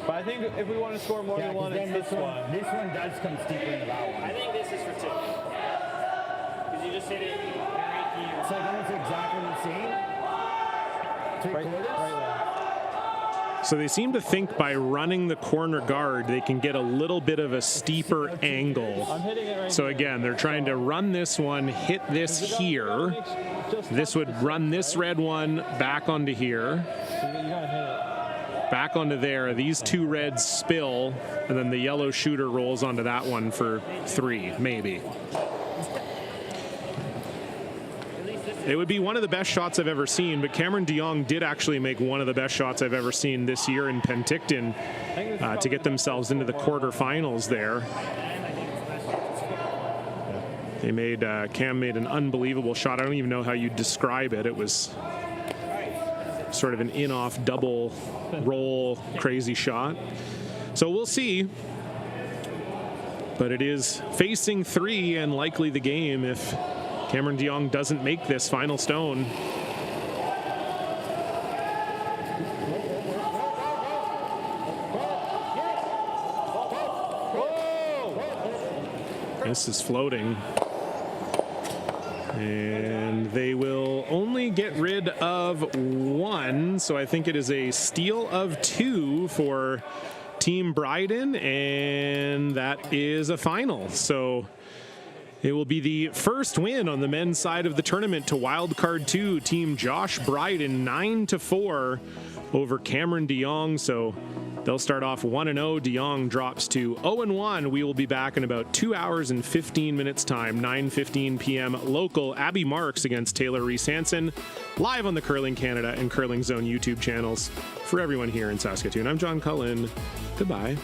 But I think if we want to score more than 1, it's this one. This one does come steeper into that one. I think this is for 2. Because you just hit it right here. It's like almost exactly the same. 3/4. Right there. So they seem to think by running the corner guard, they can get a little bit of a steeper angle. I'm hitting it right So here. again, they're trying to run this one, hit this here. This would run this red one back onto here, So you gotta hit it. back onto there. These two reds spill, and then the yellow shooter rolls onto that one for 3, maybe. It would be one of the best shots I've ever seen, but Cameron DeJong did actually make one of the best shots I've ever seen this year in Penticton to get themselves into the quarterfinals there. They made, Cam made an unbelievable shot. I don't even know how you'd describe it. It was sort of an in-off double roll crazy shot. So we'll see. But it is facing 3 and likely the game if Cameron DeJong doesn't make this final stone. This is floating. And they will only get rid of 1, so I think it is a steal of 2 for Team Bryden, and that is a final. So it will be the first win on the men's side of the tournament to wildcard 2. Team Josh Bryden 9-4 over Cameron DeJong. So they'll start off 1-0. DeJong drops to 0-1. We will be back in about 2 hours and 15 minutes time, 9:15 p.m. local. Abby Marks against Taylor Reese Hansen, live on the Curling Canada and Curling Zone YouTube channels. For everyone here in Saskatoon, I'm John Cullen. Goodbye.